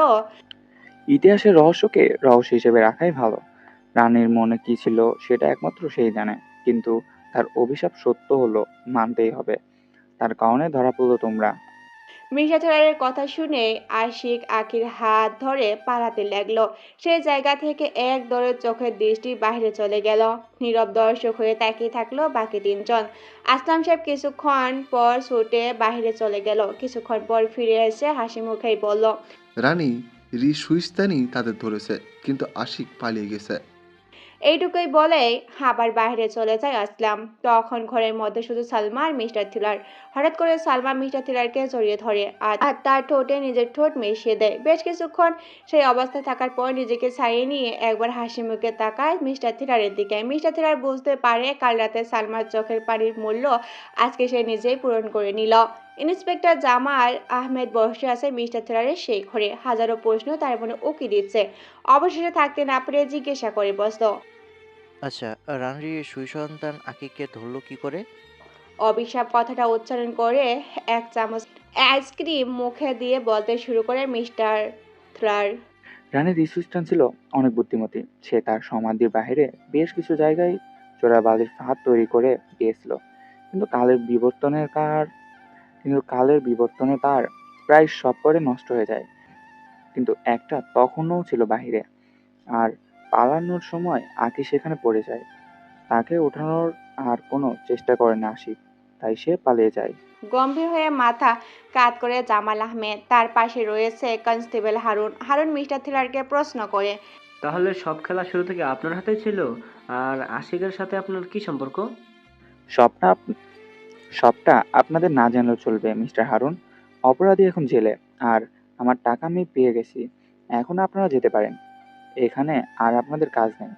ইতিহাসের রহস্যকে রহস্য হিসেবে রাখাই ভালো। রানীর মনে কি ছিল সেটা একমাত্র সেই জানে, কিন্তু তার অভিশাপ সত্য হলো মানতেই হবে। তার কারণে ধরা পড়লো তোমরা। মির্জা থ্রিলারের কথা শুনে আশিক আখির হাত ধরে পালাতে লাগলো। সেই জায়গা থেকে এক দৌড়ে চোখের দৃষ্টি বাইরে চলে গেল। নীরব দর্শক হয়ে তাকিয়ে থাকলো বাকি তিনজন। আসলাম সাহেব কিছুক্ষণ পর ছুটে বাইরে চলে গেল। কিছুক্ষণ পর ফিরে এসে হাসি মুখেই বলল, রানী রিসুইস্তানি তাদের ধরেছে, কিন্তু আশিক পালিয়ে গেছে। এইটুকুই বলেই আবার বাইরে চলে যায় আসলাম। তখন ঘরের মধ্যে শুধু সালমা আর মিস্টার থ্রিলার। হঠাৎ করে সালমা মিস্টার থ্রিলারকে জড়িয়ে ধরে আর তার ঠোঁটে নিজের ঠোঁট মিশিয়ে দেয়। বেশ কিছুক্ষণ সেই অবস্থায় থাকার পর নিজেকে ছাড়িয়ে নিয়ে একবার হাসি মুখে তাকায় মিস্টার থ্রিলারের দিকে। মিস্টার থ্রিলার বুঝতে পারে কাল রাতে সালমার চোখের পানির মূল্য আজকে সে নিজেই পূরণ করে নিল। ইন্সপেক্টর জামাল আহমেদ বসে আছে মিস্টার থ্রিলারের সেই ঘরে। হাজারো প্রশ্ন তার মনে উকি দিচ্ছে। অবশেষে থাকতে না পেরে জিজ্ঞাসা করে বসল, আচ্ছা, রানরির সুই-সন্তান আকিককে ধরল কি করে? অভিশাপ কথাটা উচ্চারণ করে এক চামচ আইসক্রিম মুখে দিয়ে বলতে শুরু করে মিস্টার থ্রার। রানী রিসুস্টান ছিল অনেক বুদ্ধিমতী। সে তার সমাধির বাহিরে বেশ কিছু জায়গায় চোরা বালির ফাঁদ তৈরি করে দিয়েছিল, কিন্তু কালের বিবর্তনে তার প্রায় সব করে নষ্ট হয়ে যায়। কিন্তু একটা তখনও ছিল বাহিরে। আর পালানোর সময় আঁকি সেখানে পড়ে যায়। তাকে ওঠানোর আর কোনো চেষ্টা করে না আশিক, তাই সে পালিয়ে যায়। গম্ভীর হয়ে মাথা কাত করে জামাল আহমেদ। তার পাশে রয়েছে কনস্টেবল হারুন। হারুন মিস্টার থ্রিলারকে প্রশ্ন করে, তাহলে সব খেলা শুরু থেকে আপনার হাতেই ছিল? আর আশিকের সাথে আপনার কি সম্পর্ক? সবটা আপ- সবটা আপনাদের না জানলেও চলবে মিস্টার হারুন। অপরাধী এখন জেলে, আর আমার টাকা আমি পেয়ে গেছি। এখন আপনারা যেতে পারেন। এখানে আর আপনাদের কাজ নেই।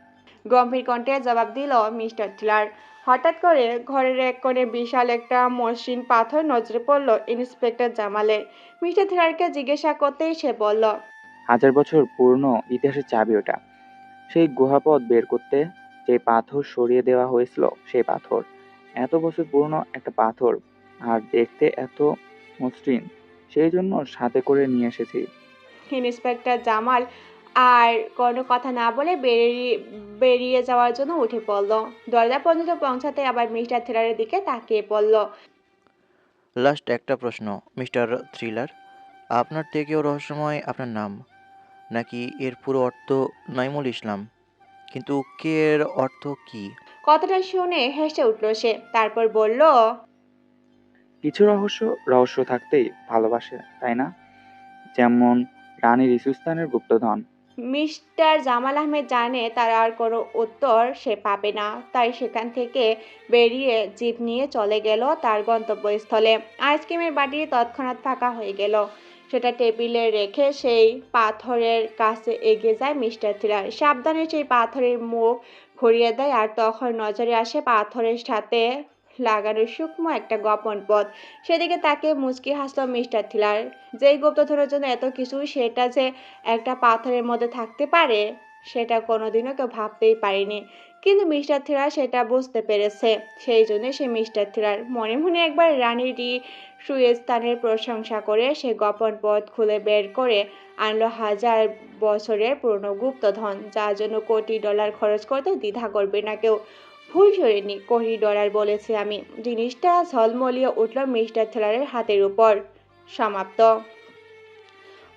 গম্ভীর কণ্ঠে জবাব দিল মিস্টার থ্রিলার। হঠাৎ করে ঘরের এক কোণে বিশাল একটা মসৃণ পাথর নজরে পড়ল ইন্সপেক্টর জামালের। মিস্টার থ্রিলারকে জিজ্ঞাসা করতেই সে বলল, 1000 বছর পুরনো ইতিহাসের চাবি ওটা। সেই গুহাপথ বের করতে যে পাথর সরিয়ে দেওয়া হয়েছিল সেই পাথর। এত বছর পুরনো একটা পাথর, আর দেখতে এত মসৃণ, সেই জন্য সাথে করে নিয়ে এসেছি। ইন্সপেক্টর জামাল আর কোনো কথা না বলে বেরিয়ে যাওয়ার জন্য উঠে পড়ল। দরজা পর্যন্ত পৌঁছাতে আবার মিস্টার থ্রিলারের দিকে তাকিয়ে পড়ল। লাস্ট একটা প্রশ্ন, মিস্টার থ্রিলার, আপনার থেকেও রহস্যময় আপনার নাম, নাকি এর পুরো অর্থ নাইমুল ইসলাম? কিন্তু কে এর অর্থ কি? কথাটা শুনে হেসে উঠল সে, তারপর বলল, কিছু রহস্য থাকতেই ভালোবাসে, তাই না? যেমন রানী রিসুস্তানের গুপ্তধন। মিস্টার জামাল আহমেদ জানে তার আর কোনো উত্তর সে পাবে না, তাই সেখান থেকে বেরিয়ে জিপ নিয়ে চলে গেল তার গন্তব্যস্থলে। আইসক্রিমের বাটি তৎক্ষণাৎ ফাঁকা হয়ে গেল। সেটা টেবিলে রেখে সেই পাথরের কাছে এগিয়ে যায় মিস্টার থ্রিলার। সাবধানে সেই পাথরের মুখ ঘুরিয়ে দেয়, আর তখন নজরে আসে পাথরের সাথে লাগানো সূক্ষ্ম একটা গোপন পথ। সেদিকে তাকে মুচকি হাসল মিস্টার থ্রিলার। যেই গুপ্তধনের জন্য এত কিছু, সেটা যে একটা পাথরের মধ্যে থাকতে পারে সেটা কোনোদিনও কেউ ভাবতেই পারেনি। কিন্তু মিস্টার থ্রিলার সেটা বুঝতে পেরেছে। সেই জন্য সে মিস্টার থ্রিলার মনে মনে একবার রানীর সুস্থানের প্রশংসা করে সে গোপন পথ খুলে বের করে আনলো 1000 বছরের পুরনো গুপ্তধন, যার জন্য কোটি ডলার খরচ করতে দ্বিধা করবে না কেউ। ভুল সরিনি, কোটি ডলার বলেছি আমি। জিনিসটা ঝলমলিয়ে উঠল মিস্টার থ্রিলারের হাতের উপর। সমাপ্ত।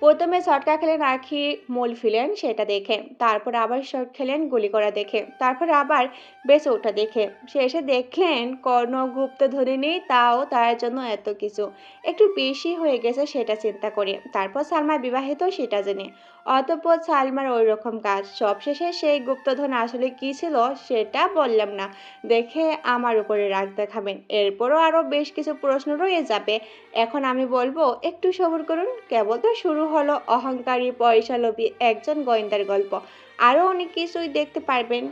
প্রথমে ছটকা খেলেন আখি মূল ফিলেন সেটা দেখে, তারপর আবার শট খেলেন গুলি করা দেখে, তারপর আবার বেঁচে ওঠা দেখে, শেষে দেখলেন কোনো গুপ্তধনী নেই, তাও তার জন্য এত কিছু। একটু বেশি হয়ে গেছে সেটা চিন্তা করে, তারপর সালমা বিবাহিত সেটা জেনে, অতঃপর সালমার ওই রকম কাজ। সবশেষে সেই গুপ্তধন আসলে কি ছিল সেটা বললাম না দেখে আমার উপরে রাগ দেখাবেন। এরপরও আরও বেশ কিছু প্রশ্ন রয়ে যাবে। এখন আমি বলবো, একটু সবর করুন। কেবল তো শুরু হলো অহংকারী পয়সালোভী একজন গোয়েন্দার গল্প। আরও অনেক কিছুই দেখতে পারবেন।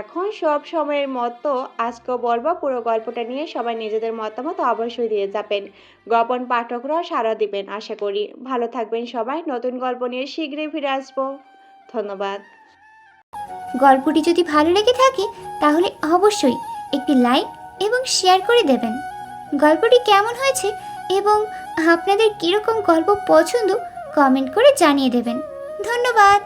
এখন সব সময়ের মতো আজকেও বলবো, পুরো গল্পটা নিয়ে সবাই নিজেদের মতামত অবশ্যই দিয়ে যাবেন। গোপন পাঠকরাও সাড়া দিবেন আশা করি। ভালো থাকবেন সবাই। নতুন গল্প নিয়ে শীঘ্রই ফিরে আসবো। ধন্যবাদ। গল্পটি যদি ভালো লেগে থাকে তাহলে অবশ্যই একটি লাইক এবং শেয়ার করে দেবেন। গল্পটি কেমন হয়েছে এবং আপনাদের কীরকম গল্প পছন্দ কমেন্ট করে জানিয়ে দেবেন। ধন্যবাদ।